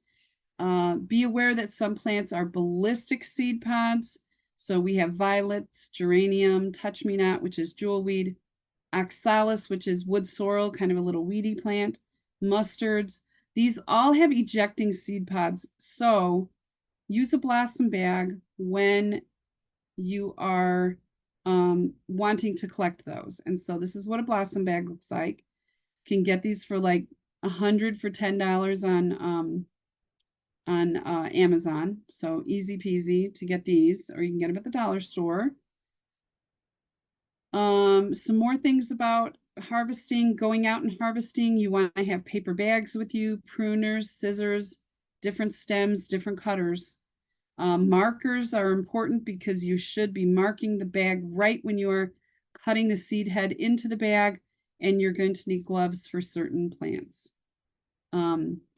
Be aware that some plants are ballistic seed pods. So we have violets, geranium, touch-me-not, which is jewelweed, oxalis, which is wood sorrel, kind of a little weedy plant, mustards. These all have ejecting seed pods. So use a blossom bag when you are wanting to collect those. And so this is what a blossom bag looks like. You can get these for like $100 for $10 on Amazon. So easy peasy to get these, or you can get them at the dollar store. Some more things about harvesting. Going out and harvesting, you want to have paper bags with you, pruners, scissors, different stems, different cutters. Markers are important because you should be marking the bag right when you're cutting the seed head into the bag, and you're going to need gloves for certain plants.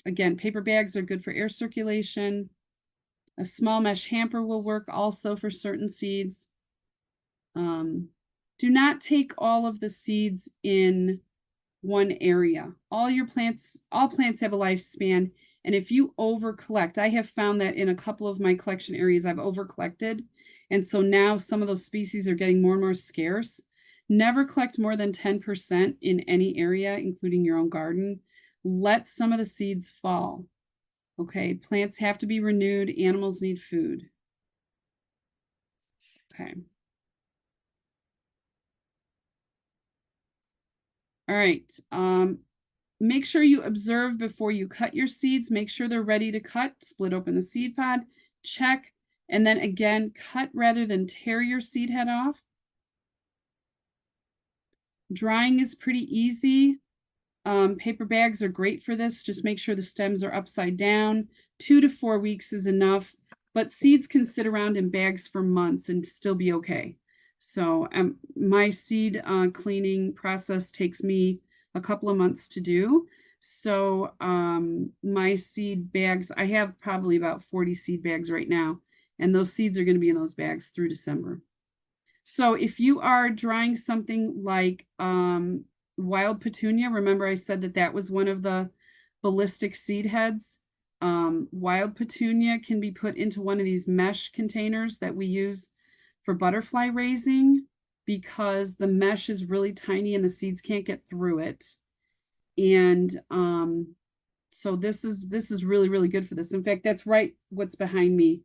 Again, paper bags are good for air circulation. A small mesh hamper will work also for certain seeds. Do not take all of the seeds in one area. All plants have a lifespan. And if you over collect, I have found that in a couple of my collection areas, I've over collected. And so now some of those species are getting more and more scarce. Never collect more than 10% in any area, including your own garden. Let some of the seeds fall. Okay, plants have to be renewed. Animals need food. Okay. All right. Make sure you observe before you cut your seeds. Make sure they're ready to cut. Split open the seed pod, check, and then again, cut rather than tear your seed head off. Drying is pretty easy. Paper bags are great for this. Just make sure the stems are upside down. 2 to 4 weeks is enough, but seeds can sit around in bags for months and still be okay. So my seed cleaning process takes me a couple of months to do. So my seed bags, I have probably about 40 seed bags right now, and those seeds are going to be in those bags through December. So if you are drying something like wild petunia, remember I said that was one of the ballistic seed heads. Wild petunia can be put into one of these mesh containers that we use for butterfly raising, because the mesh is really tiny and the seeds can't get through it. And so this is really, really good for this. In fact, that's right what's behind me,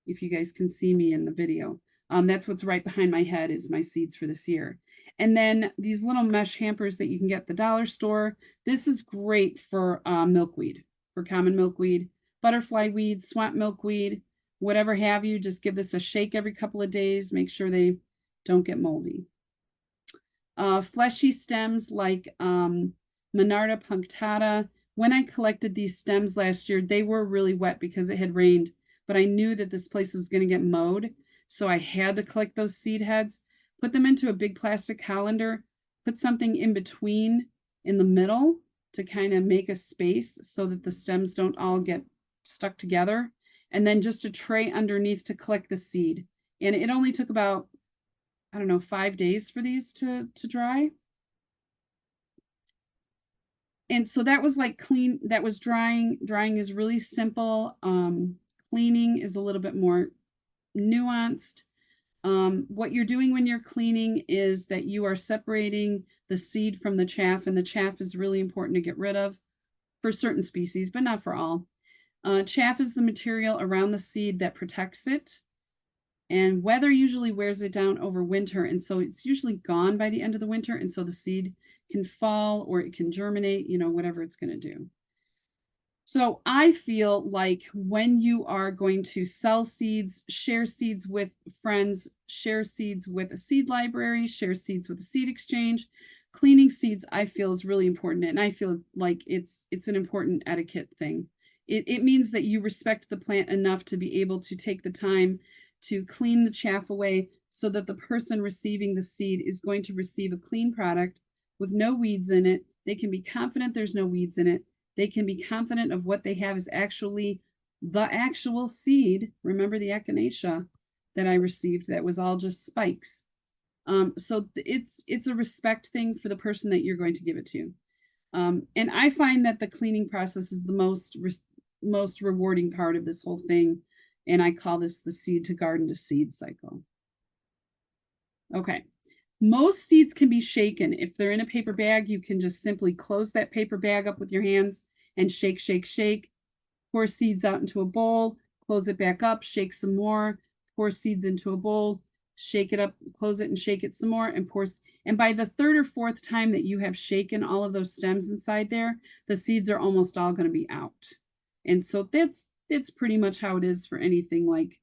if you guys can see me in the video. That's what's right behind my head is my seeds for this year. And then these little mesh hampers that you can get at the dollar store. This is great for milkweed, for common milkweed, butterfly weed, swamp milkweed, whatever have you. Just give this a shake every couple of days. Make sure they don't get moldy. Fleshy stems like Monarda punctata. When I collected these stems last year, they were really wet because it had rained, but I knew that this place was going to get mowed. So I had to collect those seed heads, put them into a big plastic colander, put something in between in the middle to kind of make a space so that the stems don't all get stuck together. And then just a tray underneath to collect the seed. And it only took about, I don't know, 5 days for these to dry. And so that was like clean, that was drying. Drying is really simple. Cleaning is a little bit more nuanced. What you're doing when you're cleaning is that you are separating the seed from the chaff, and the chaff is really important to get rid of for certain species, but not for all. Chaff is the material around the seed that protects it, and weather usually wears it down over winter, and so it's usually gone by the end of the winter, and so the seed can fall or it can germinate, you know, whatever it's going to do. So I feel like when you are going to sell seeds, share seeds with friends, share seeds with a seed library, share seeds with a seed exchange, cleaning seeds, I feel is really important. And I feel like it's an important etiquette thing. It means that you respect the plant enough to be able to take the time to clean the chaff away so that the person receiving the seed is going to receive a clean product with no weeds in it. They can be confident there's no weeds in it. They can be confident of what they have is actually the actual seed. Remember the echinacea that I received that was all just spikes. So it's a respect thing for the person that you're going to give it to. And I find that the cleaning process is the most rewarding part of this whole thing. And I call this the seed to garden to seed cycle. Okay. Most seeds can be shaken. If they're in a paper bag, you can just simply close that paper bag up with your hands and shake, shake, shake. Pour seeds out into a bowl, close it back up, shake some more, pour seeds into a bowl, shake it up, close it and shake it some more, and pour. And by the third or fourth time that you have shaken all of those stems inside there, the seeds are almost all going to be out. And so that's pretty much how it is for anything like,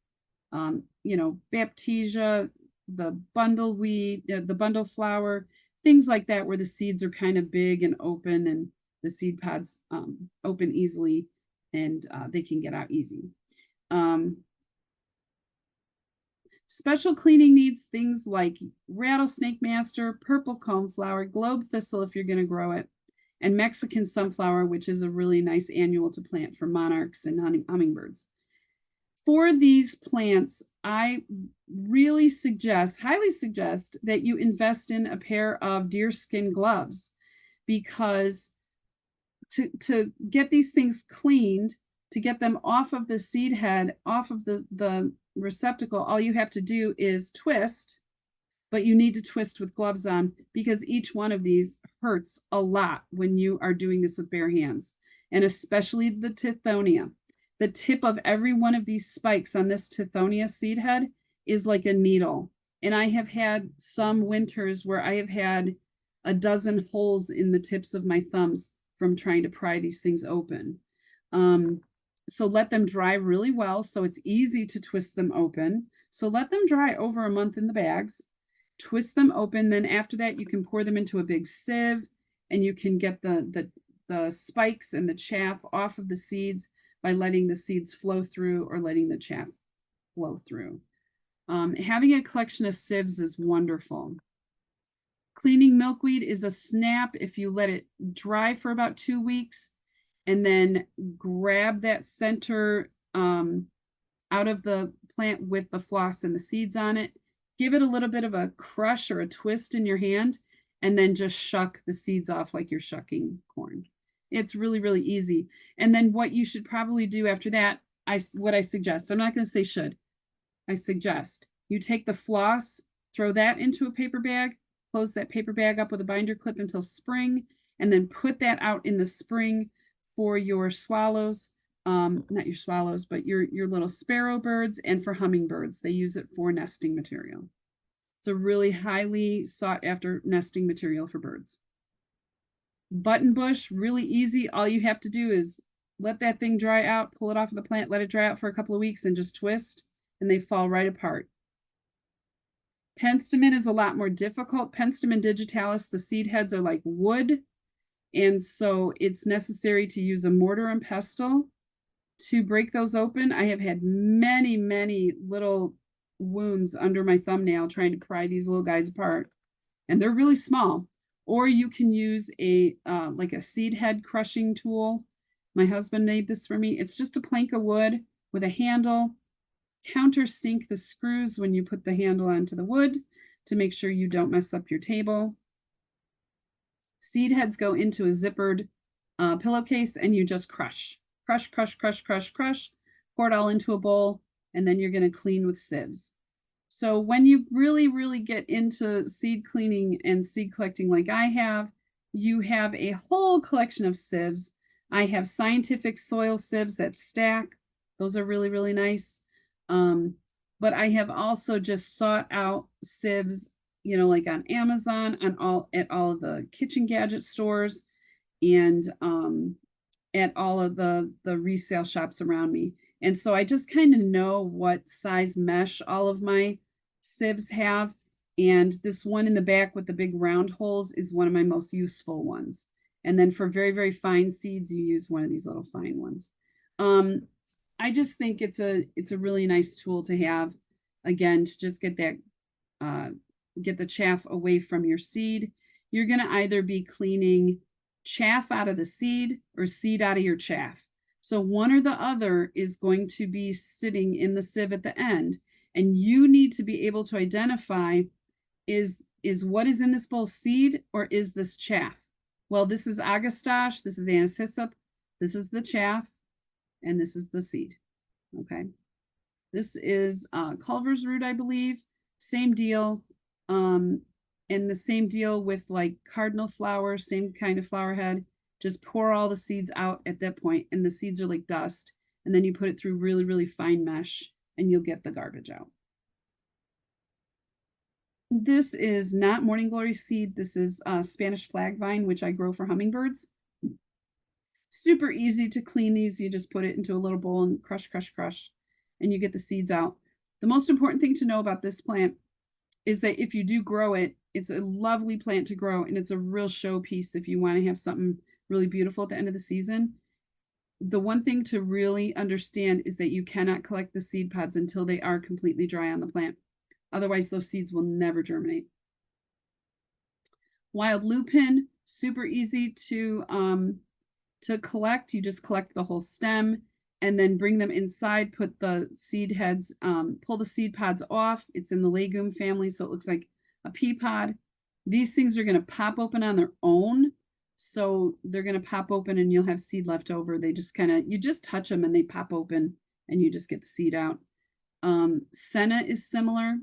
you know, Baptisia, the bundle weed, the bundle flower, things like that, where the seeds are kind of big and open and the seed pods open easily and they can get out easy. Special cleaning needs things like rattlesnake master, purple coneflower, globe thistle if you're going to grow it, and Mexican sunflower, which is a really nice annual to plant for monarchs and hummingbirds. For these plants, I really highly suggest that you invest in a pair of deerskin gloves, because to get these things cleaned, to get them off of the seed head, off of the receptacle, all you have to do is twist, but you need to twist with gloves on because each one of these hurts a lot when you are doing this with bare hands, and especially the tithonia. The tip of every one of these spikes on this tithonia seed head is like a needle. And I have had some winters where I have had a dozen holes in the tips of my thumbs from trying to pry these things open. So let them dry really well so it's easy to twist them open. So let them dry over a month in the bags, twist them open. Then after that, you can pour them into a big sieve and you can get the spikes and the chaff off of the seeds by letting the seeds flow through or letting the chaff flow through. Having a collection of sieves is wonderful. Cleaning milkweed is a snap if you let it dry for about 2 weeks and then grab that center out of the plant with the floss and the seeds on it. Give it a little bit of a crush or a twist in your hand and then just shuck the seeds off like you're shucking corn. It's really, really easy. And then what you should probably do after that, what I suggest, I'm not going to say should, I suggest you take the floss, throw that into a paper bag, close that paper bag up with a binder clip until spring, and then put that out in the spring for your swallows, not your swallows, but your little sparrow birds and for hummingbirds. They use it for nesting material. It's a really highly sought after nesting material for birds. Button bush, really easy. All you have to do is let that thing dry out, pull it off of the plant, let it dry out for a couple of weeks and just twist and they fall right apart. Penstemon is a lot more difficult. Penstemon digitalis, the seed heads are like wood. And so it's necessary to use a mortar and pestle to break those open. I have had many, many little wounds under my thumbnail trying to pry these little guys apart. And they're really small. Or you can use a like a seed head crushing tool. My husband made this for me. It's just a plank of wood with a handle. Countersink the screws when you put the handle onto the wood to make sure you don't mess up your table. Seed heads go into a zippered pillowcase and you just crush, crush, crush, crush, crush, crush, pour it all into a bowl, and then you're going to clean with sieves. So when you really, really get into seed cleaning and seed collecting like I have, you have a whole collection of sieves. I have scientific soil sieves that stack. Those are really, really nice. But I have also just sought out sieves, you know, like on Amazon, at all of the kitchen gadget stores, and at all of the resale shops around me. And so I just kind of know what size mesh all of my sieves have. And this one in the back with the big round holes is one of my most useful ones. And then for very, very fine seeds, you use one of these little fine ones. I just think it's a really nice tool to have, again, to just get that get the chaff away from your seed. You're going to either be cleaning chaff out of the seed or seed out of your chaff. So one or the other is going to be sitting in the sieve at the end, and you need to be able to identify is what is in this bowl seed or is this chaff? Well, this is agastache, this is anise hyssop, this is the chaff, and this is the seed. Okay. This is Culver's root, I believe. Same deal. And the same deal with like cardinal flower, same kind of flower head. Just pour all the seeds out at that point, and the seeds are like dust. And then you put it through really, really fine mesh, and you'll get the garbage out. This is not morning glory seed. This is Spanish flag vine, which I grow for hummingbirds. Super easy to clean these. You just put it into a little bowl and crush, crush, crush, and you get the seeds out. The most important thing to know about this plant is that if you do grow it, it's a lovely plant to grow, and it's a real showpiece if you want to have something really beautiful at the end of the season. The one thing to really understand is that you cannot collect the seed pods until they are completely dry on the plant. Otherwise, those seeds will never germinate. Wild lupin, super easy to collect. You just collect the whole stem and then bring them inside, put the seed heads, pull the seed pods off. It's in the legume family, so it looks like a pea pod. These things are going to pop open on their own. So they're going to pop open and you'll have seed left over. They just you just touch them and they pop open and you just get the seed out. Senna is similar.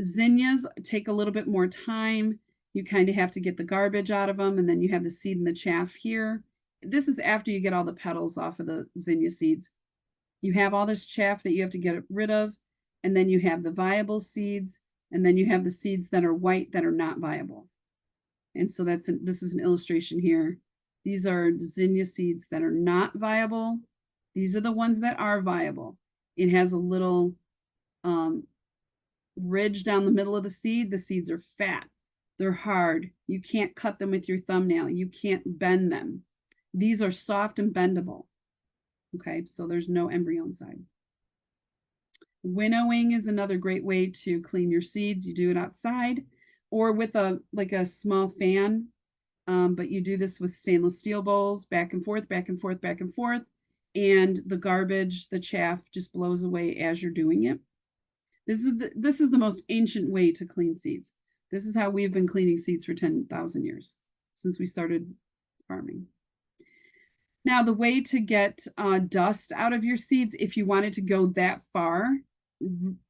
Zinnias take a little bit more time. You kind of have to get the garbage out of them, and then you have the seed and the chaff here. This is after you get all the petals off of the zinnia seeds. You have all this chaff that you have to get rid of, and then you have the viable seeds, and then you have the seeds that are white that are not viable. And so this is an illustration here. These are zinnia seeds that are not viable. These are the ones that are viable. It has a little ridge down the middle of the seed. The seeds are fat. They're hard. You can't cut them with your thumbnail. You can't bend them. These are soft and bendable. Okay, so there's no embryo inside. Winnowing is another great way to clean your seeds. You do it outside or with a small fan, but you do this with stainless steel bowls, back and forth, back and forth, back and forth, and the garbage, the chaff just blows away as you're doing it. This is the most ancient way to clean seeds. This is how we've been cleaning seeds for 10,000 years, since we started farming. Now, the way to get dust out of your seeds, if you wanted to go that far,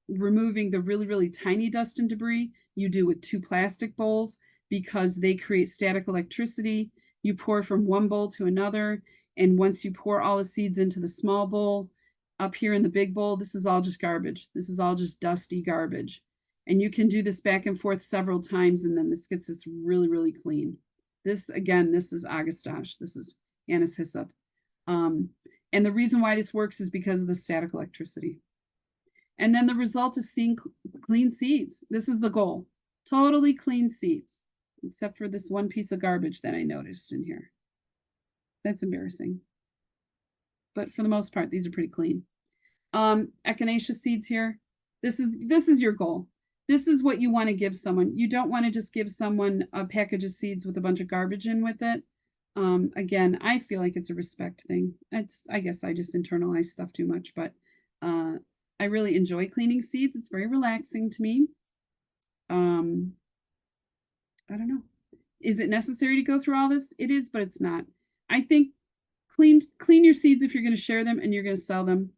removing the really, really tiny dust and debris, you do with 2 plastic bowls because they create static electricity. You pour from one bowl to another, and once you pour all the seeds into the small bowl, up here in the big bowl, this is all just garbage. This is all just dusty garbage. And you can do this back and forth several times, and then this gets this really, really clean. This, again, this is agastache. This is anise hyssop. And the reason why this works is because of the static electricity. And then the result is seeing clean seeds. This is the goal. Totally clean seeds, except for this one piece of garbage that I noticed in here. That's embarrassing. But for the most part, these are pretty clean. Echinacea seeds here. This is your goal. This is what you want to give someone. You don't want to just give someone a package of seeds with a bunch of garbage in with it. Again, I feel like it's a respect thing. I guess I just internalize stuff too much, but I really enjoy cleaning seeds. It's very relaxing to me. I don't know. Is it necessary to go through all this? It is, but it's not. I think clean your seeds if you're going to share them and you're going to sell them.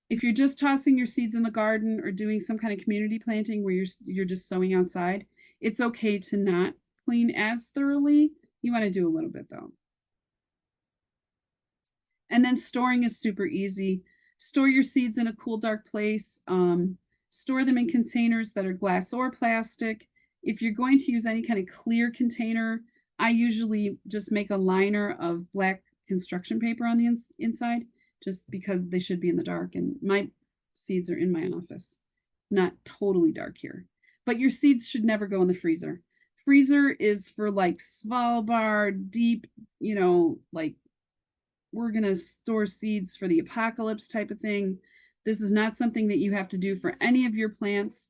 If you're just tossing your seeds in the garden or doing some kind of community planting where you're just sowing outside, it's okay to not clean as thoroughly. You want to do a little bit though. And then storing is super easy. Store your seeds in a cool, dark place. Store them in containers that are glass or plastic. If you're going to use any kind of clear container, I usually just make a liner of black construction paper on the inside, just because they should be in the dark. And my seeds are in my office, not totally dark here. But your seeds should never go in the freezer. Freezer is for like Svalbard, deep, like we're going to store seeds for the apocalypse type of thing. This is not something that you have to do for any of your plants.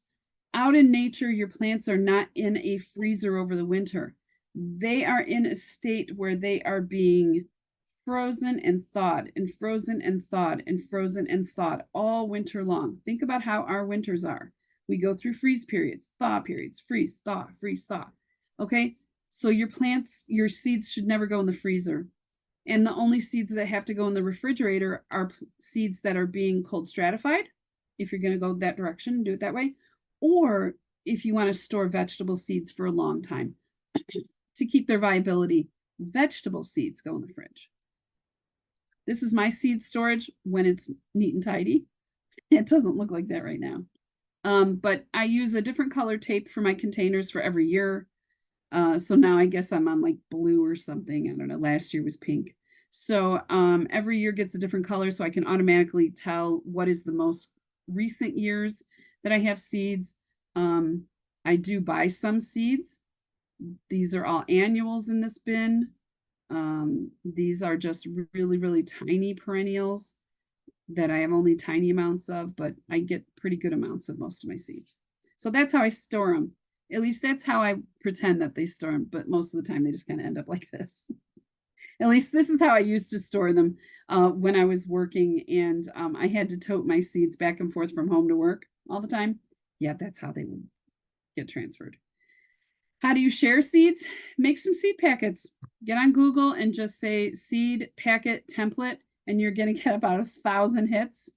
Out in nature, your plants are not in a freezer over the winter. They are in a state where they are being frozen and thawed and frozen and thawed and frozen and thawed all winter long. Think about how our winters are. We go through freeze periods, thaw periods, freeze, thaw, freeze, thaw. Okay, so your plants, your seeds should never go in the freezer. And the only seeds that have to go in the refrigerator are seeds that are being cold stratified, if you're going to go that direction, do it that way. Or if you want to store vegetable seeds for a long time to keep their viability, vegetable seeds go in the fridge. This is my seed storage when it's neat and tidy. It doesn't look like that right now. But I use a different color tape for my containers for every year. So now I guess I'm on like blue or something. I don't know. Last year was pink. So every year gets a different color, so I can automatically tell what is the most recent years that I have seeds. I do buy some seeds. These are all annuals in this bin. These are just really, really tiny perennials that I have only tiny amounts of, but I get pretty good amounts of most of my seeds. So that's how I store them. At least that's how I pretend that they store them, but most of the time they just kind of end up like this. At least this is how I used to store them when I was working, and I had to tote my seeds back and forth from home to work all the time. Yeah, that's how they would get transferred. How do you share seeds? Make some seed packets. Get on Google and just say seed packet template, and you're going to get about 1,000 hits.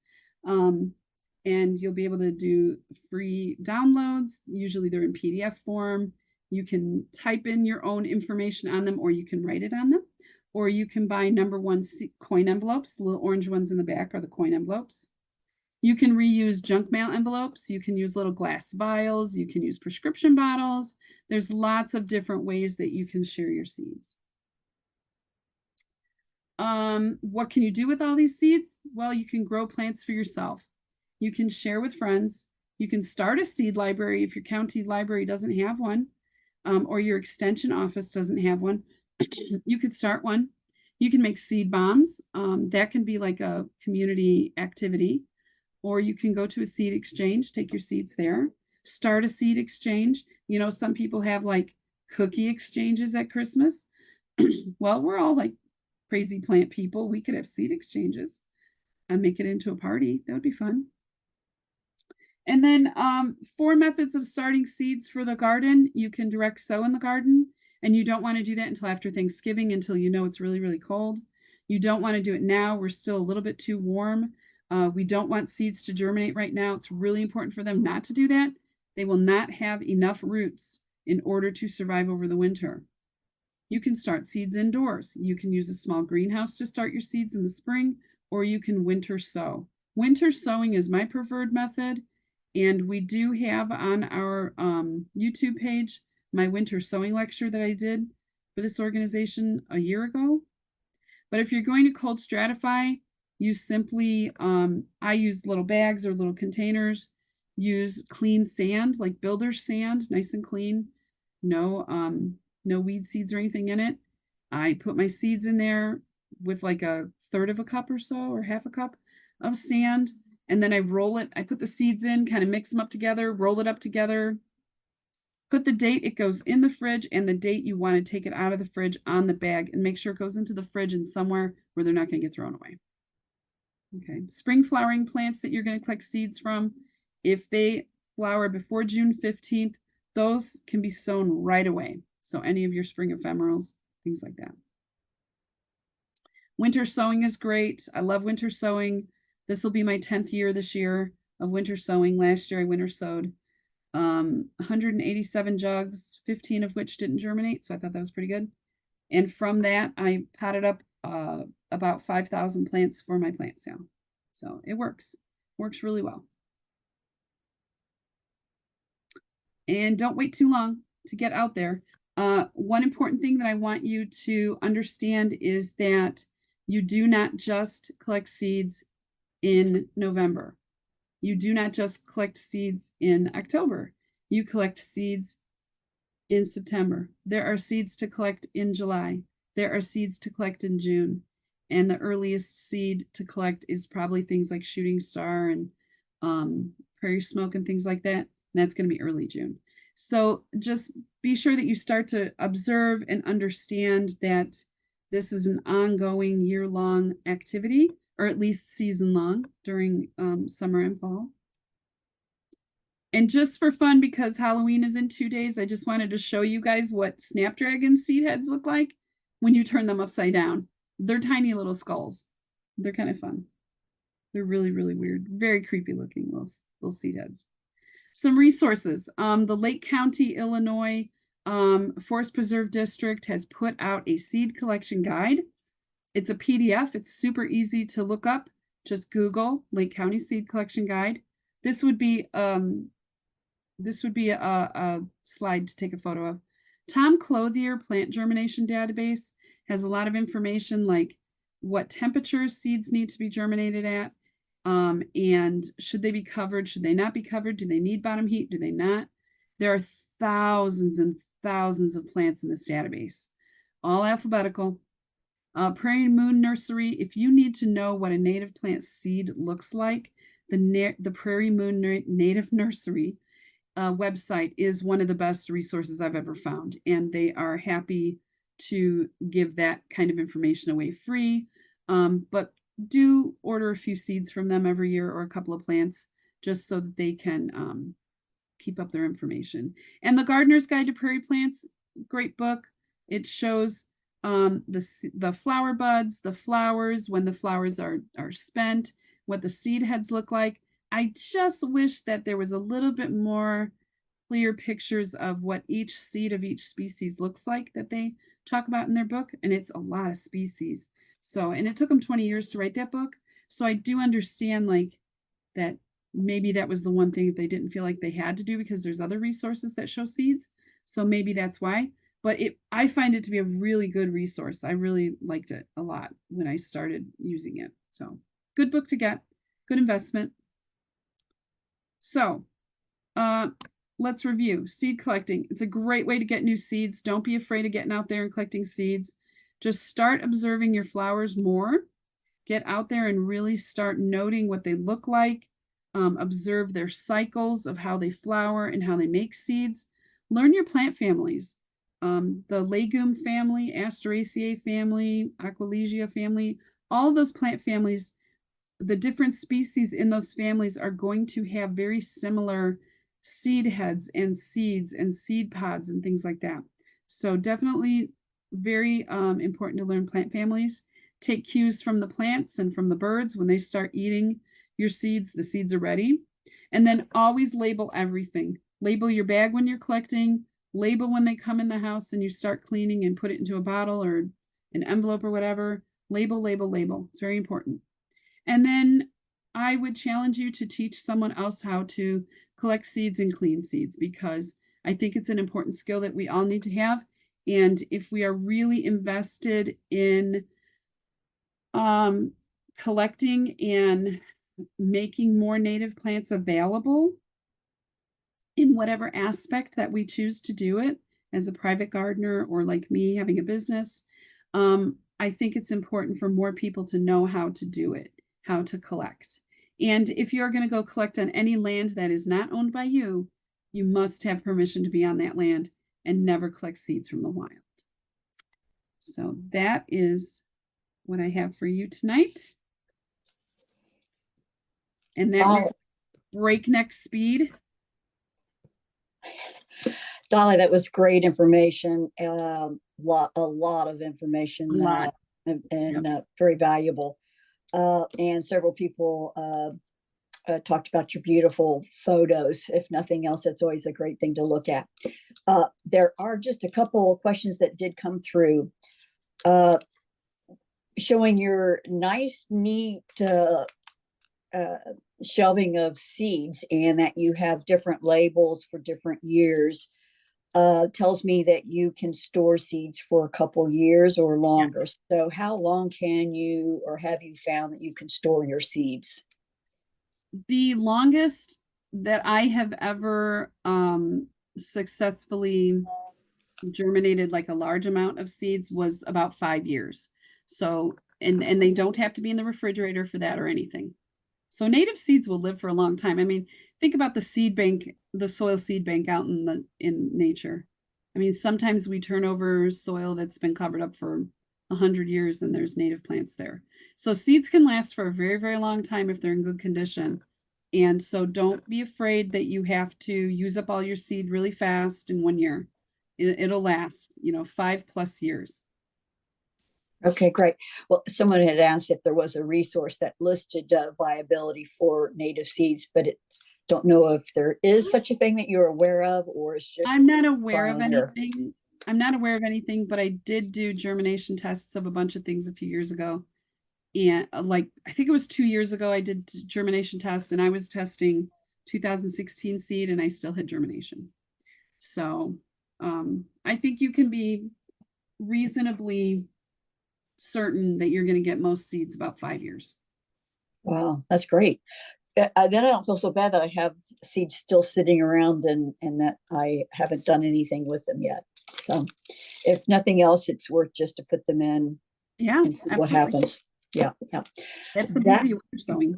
And you'll be able to do free downloads. Usually they're in PDF form. You can type in your own information on them, or you can write it on them. Or you can buy #1 coin envelopes. The little orange ones in the back are the coin envelopes. You can reuse junk mail envelopes. You can use little glass vials. You can use prescription bottles. There's lots of different ways that you can share your seeds. What can you do with all these seeds? Well, you can grow plants for yourself. You can share with friends. You can start a seed library if your county library doesn't have one, or your extension office doesn't have one. You could start one. You can make seed bombs. That can be like a community activity. Or you can go to a seed exchange, take your seeds there, start a seed exchange. Some people have like cookie exchanges at Christmas. Well, we're all like crazy plant people. We could have seed exchanges and make it into a party. That would be fun. And then 4 methods of starting seeds for the garden. You can direct sow in the garden, and you don't want to do that until after Thanksgiving, until it's really, really cold. You don't want to do it now. We're still a little bit too warm. We don't want seeds to germinate right now. It's really important for them not to do that. They will not have enough roots in order to survive over the winter. You can start seeds indoors. You can use a small greenhouse to start your seeds in the spring, or you can winter sow. Winter sowing is my preferred method. And we do have on our YouTube page my winter sowing lecture that I did for this organization a year ago. But if you're going to cold stratify, You simply, I use little bags or little containers, use clean sand, like builder's sand, nice and clean. No, no weed seeds or anything in it. I put my seeds in there with like a third of a cup or so, or half a cup of sand. And then I roll it. I put the seeds in, kind of mix them up together, roll it up together, put the date it goes in the fridge and the date you want to take it out of the fridge on the bag, and make sure it goes into the fridge and somewhere where they're not going to get thrown away. Okay, spring flowering plants that you're going to collect seeds from, if they flower before June 15th, those can be sown right away. So any of your spring ephemerals, things like that. Winter sowing is great. I love winter sowing. This will be my 10th year this year of winter sowing. Last year I winter sowed 187 jugs, 15 of which didn't germinate. So I thought that was pretty good. And from that, I potted up about 5,000 plants for my plant sale. So it works really well. And don't wait too long to get out there. One important thing that I want you to understand is that you do not just collect seeds in November. You do not just collect seeds in October. You collect seeds in September. There are seeds to collect in July. There are seeds to collect in June. And the earliest seed to collect is probably things like shooting star and prairie smoke and things like that. And that's going to be early June. So just be sure that you start to observe and understand that this is an ongoing year-long activity, or at least season-long during summer and fall. And just for fun, because Halloween is in 2 days, I just wanted to show you guys what snapdragon seed heads look like when you turn them upside down. They're tiny little skulls. They're kind of fun. They're really, really weird. Very creepy looking little seed heads. Some resources. The Lake County, Illinois Forest Preserve District has put out a seed collection guide. It's a PDF. It's super easy to look up. Just Google Lake County Seed Collection Guide. This would be a slide to take a photo of. Tom Clothier Plant Germination Database has a lot of information, like what temperatures seeds need to be germinated at, and should they be covered, should they not be covered, do they need bottom heat, do they not? There are thousands and thousands of plants in this database, all alphabetical. Prairie Moon Nursery, if you need to know what a native plant seed looks like, the Prairie Moon Native Nursery website is one of the best resources I've ever found, and they are happy to give that kind of information away free. But do order a few seeds from them every year, or a couple of plants, just so that they can keep up their information. And the Gardener's Guide to Prairie Plants, great book. It shows the flower buds, the flowers, when the flowers are spent, what the seed heads look like. I just wish that there was a little bit more clear pictures of what each seed of each species looks like that they talk about in their book. And it's a lot of species. So, and it took them 20 years to write that book. So I do understand like that maybe that was the one thing that they didn't feel like they had to do, because there's other resources that show seeds. So maybe that's why. But I find it to be a really good resource. I really liked it a lot when I started using it. So good book to get, good investment. So let's review seed collecting. It's a great way to get new seeds. Don't be afraid of getting out there and collecting seeds. Just start observing your flowers more. Get out there and really start noting what they look like. Observe their cycles of how they flower and how they make seeds. Learn your plant families. The legume family, Asteraceae family, Aquilegia family, all of those plant families, the different species in those families are going to have very similar seed heads and seeds and seed pods and things like that. So definitely very important to learn plant families. Take cues from the plants and from the birds. When they start eating your seeds, the seeds are ready. And then always label everything. Label your bag when you're collecting. Label when they come in the house and you start cleaning and put it into a bottle or an envelope or whatever. Label, label, label. It's very important. And then I would challenge you to teach someone else how to collect seeds and clean seeds, because I think it's an important skill that we all need to have. And if we are really invested in collecting and making more native plants available in whatever aspect that we choose to do it as a private gardener or like me having a business. I think it's important for more people to know how to do it, how to collect. And if you're going to go collect on any land that is not owned by you, you must have permission to be on that land and never collect seeds from the wild. So that is what I have for you tonight. And that was breakneck speed. Dolly, that was great information. A lot of information, and very valuable. And several people talked about your beautiful photos. If nothing else, that's always a great thing to look at. There are just a couple of questions that did come through, showing your nice, neat shelving of seeds, and that you have different labels for different years. Tells me that you can store seeds for a couple years or longer. Yes. So how long can you, or have you found that you can store your seeds? The longest that I have ever successfully germinated like a large amount of seeds was about 5 years. So, and they don't have to be in the refrigerator for that or anything. So native seeds will live for a long time. I mean, think about the seed bank, the soil seed bank out in nature. I mean, sometimes we turn over soil that's been covered up for 100 years and there's native plants there. So seeds can last for a very, very long time if they're in good condition. And so don't be afraid that you have to use up all your seed really fast in 1 year. It'll last, 5+ years. Okay, great. Well, someone had asked if there was a resource that listed viability for native seeds, but don't know if there is such a thing that you're aware of, or it's just. I'm not aware of anything. I'm not aware of anything, but I did do germination tests of a bunch of things a few years ago. And I think it was 2 years ago, I did germination tests, and I was testing 2016 seed and I still had germination. So I think you can be reasonably certain that you're going to get most seeds about 5 years. Wow, that's great. Then I don't feel so bad that I have seeds still sitting around and that I haven't done anything with them yet. So if nothing else, it's worth just to put them in, and see what happens. Yeah. That's the beauty of winter sowing.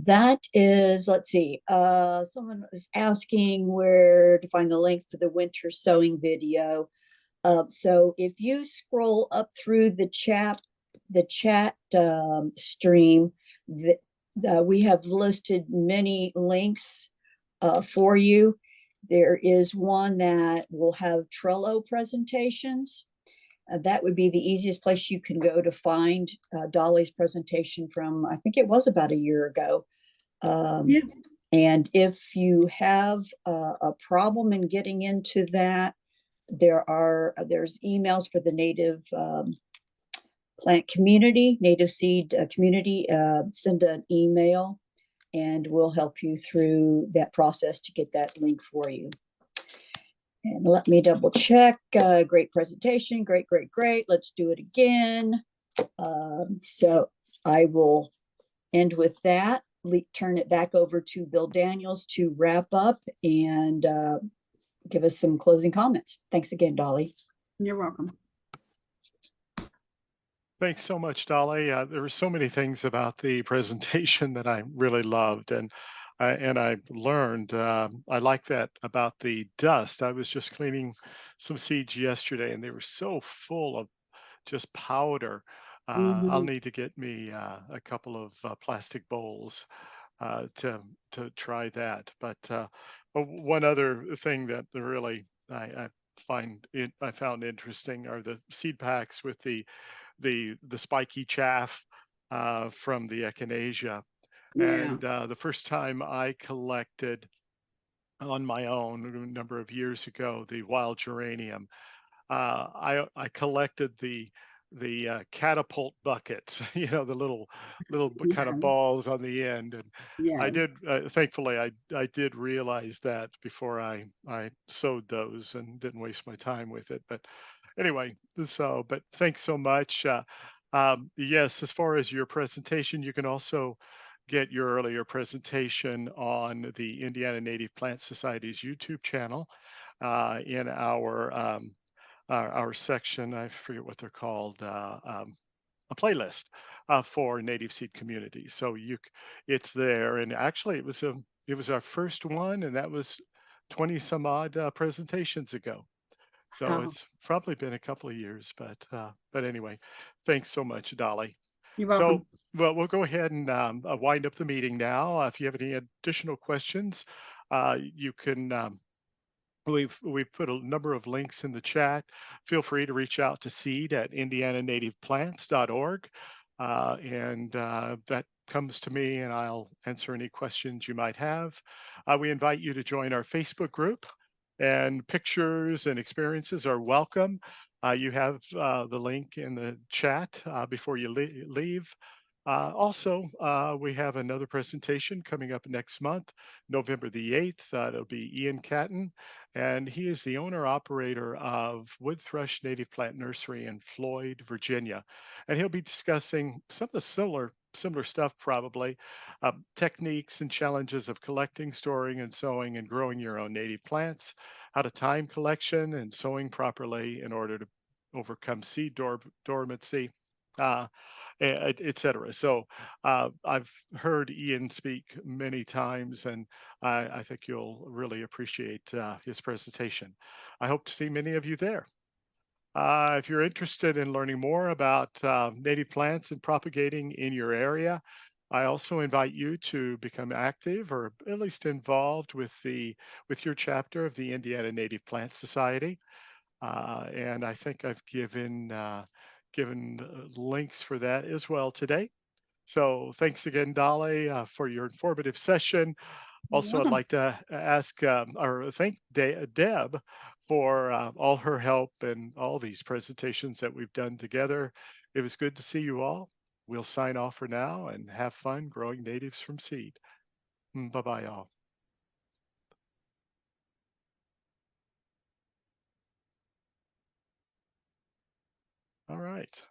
That is, let's see, someone was asking where to find the link for the winter sowing video. So if you scroll up through the chat stream, we have listed many links for you. There is one that will have Trello presentations. That would be the easiest place you can go to find Dolly's presentation from, I think it was about a year ago. Yeah. And if you have a problem in getting into that, there's emails for the native plant community, native seed community. Send an email and we'll help you through that process to get that link for you. And let me double check. Great presentation. Great. Let's do it again. So I will end with that. Turn it back over to Bill Daniels to wrap up and give us some closing comments. Thanks again, Dolly. You're welcome. Thanks so much, Dolly. There were so many things about the presentation that I really loved, and I learned. I like that about the dust. I was just cleaning some seeds yesterday, and they were so full of just powder. I'll need to get me a couple of plastic bowls to try that. But one other thing that really I found interesting are the seed packs with the spiky chaff from the echinacea. Yeah. And the first time I collected on my own a number of years ago the wild geranium, I collected the catapult buckets, the little kind of balls on the end, and I Yes. did thankfully I did realize that before I sowed those and didn't waste my time with it. But anyway, but thanks so much. Yes, as far as your presentation, you can also get your earlier presentation on the Indiana Native Plant Society's YouTube channel in our section. I forget what they're called. A playlist for native seed communities. So it's there, and actually it was our first one, and that was 20 some odd presentations ago. So Wow. it's probably been a couple of years, but anyway, thanks so much, Dolly. You're So, welcome. well, we'll go ahead and wind up the meeting now. If you have any additional questions, you can. We've put a number of links in the chat. Feel free to reach out to seed at indiananativeplants.org. And that comes to me, and I'll answer any questions you might have. We invite you to join our Facebook group, and pictures and experiences are welcome. You have the link in the chat before you leave. Also, we have another presentation coming up next month, November the 8th. It'll be Ian Catton, and he is the owner operator of Wood Thrush Native Plant Nursery in Floyd, Virginia. And he'll be discussing some of the similar stuff, probably techniques and challenges of collecting, storing, and sowing and growing your own native plants, how to time collection and sowing properly in order to overcome seed dormancy. Uh, et cetera. So I've heard Ian speak many times, and I think you'll really appreciate his presentation. I hope to see many of you there. If you're interested in learning more about native plants and propagating in your area, I also invite you to become active or at least involved with your chapter of the Indiana Native Plant Society. And I think I've given links for that as well today. So thanks again, Dolly, for your informative session. You're Also, I'd welcome. like to ask or thank Deb for all her help and all these presentations that we've done together. It was good to see you all. We'll sign off for now and have fun growing natives from seed. Bye-bye, all. All right.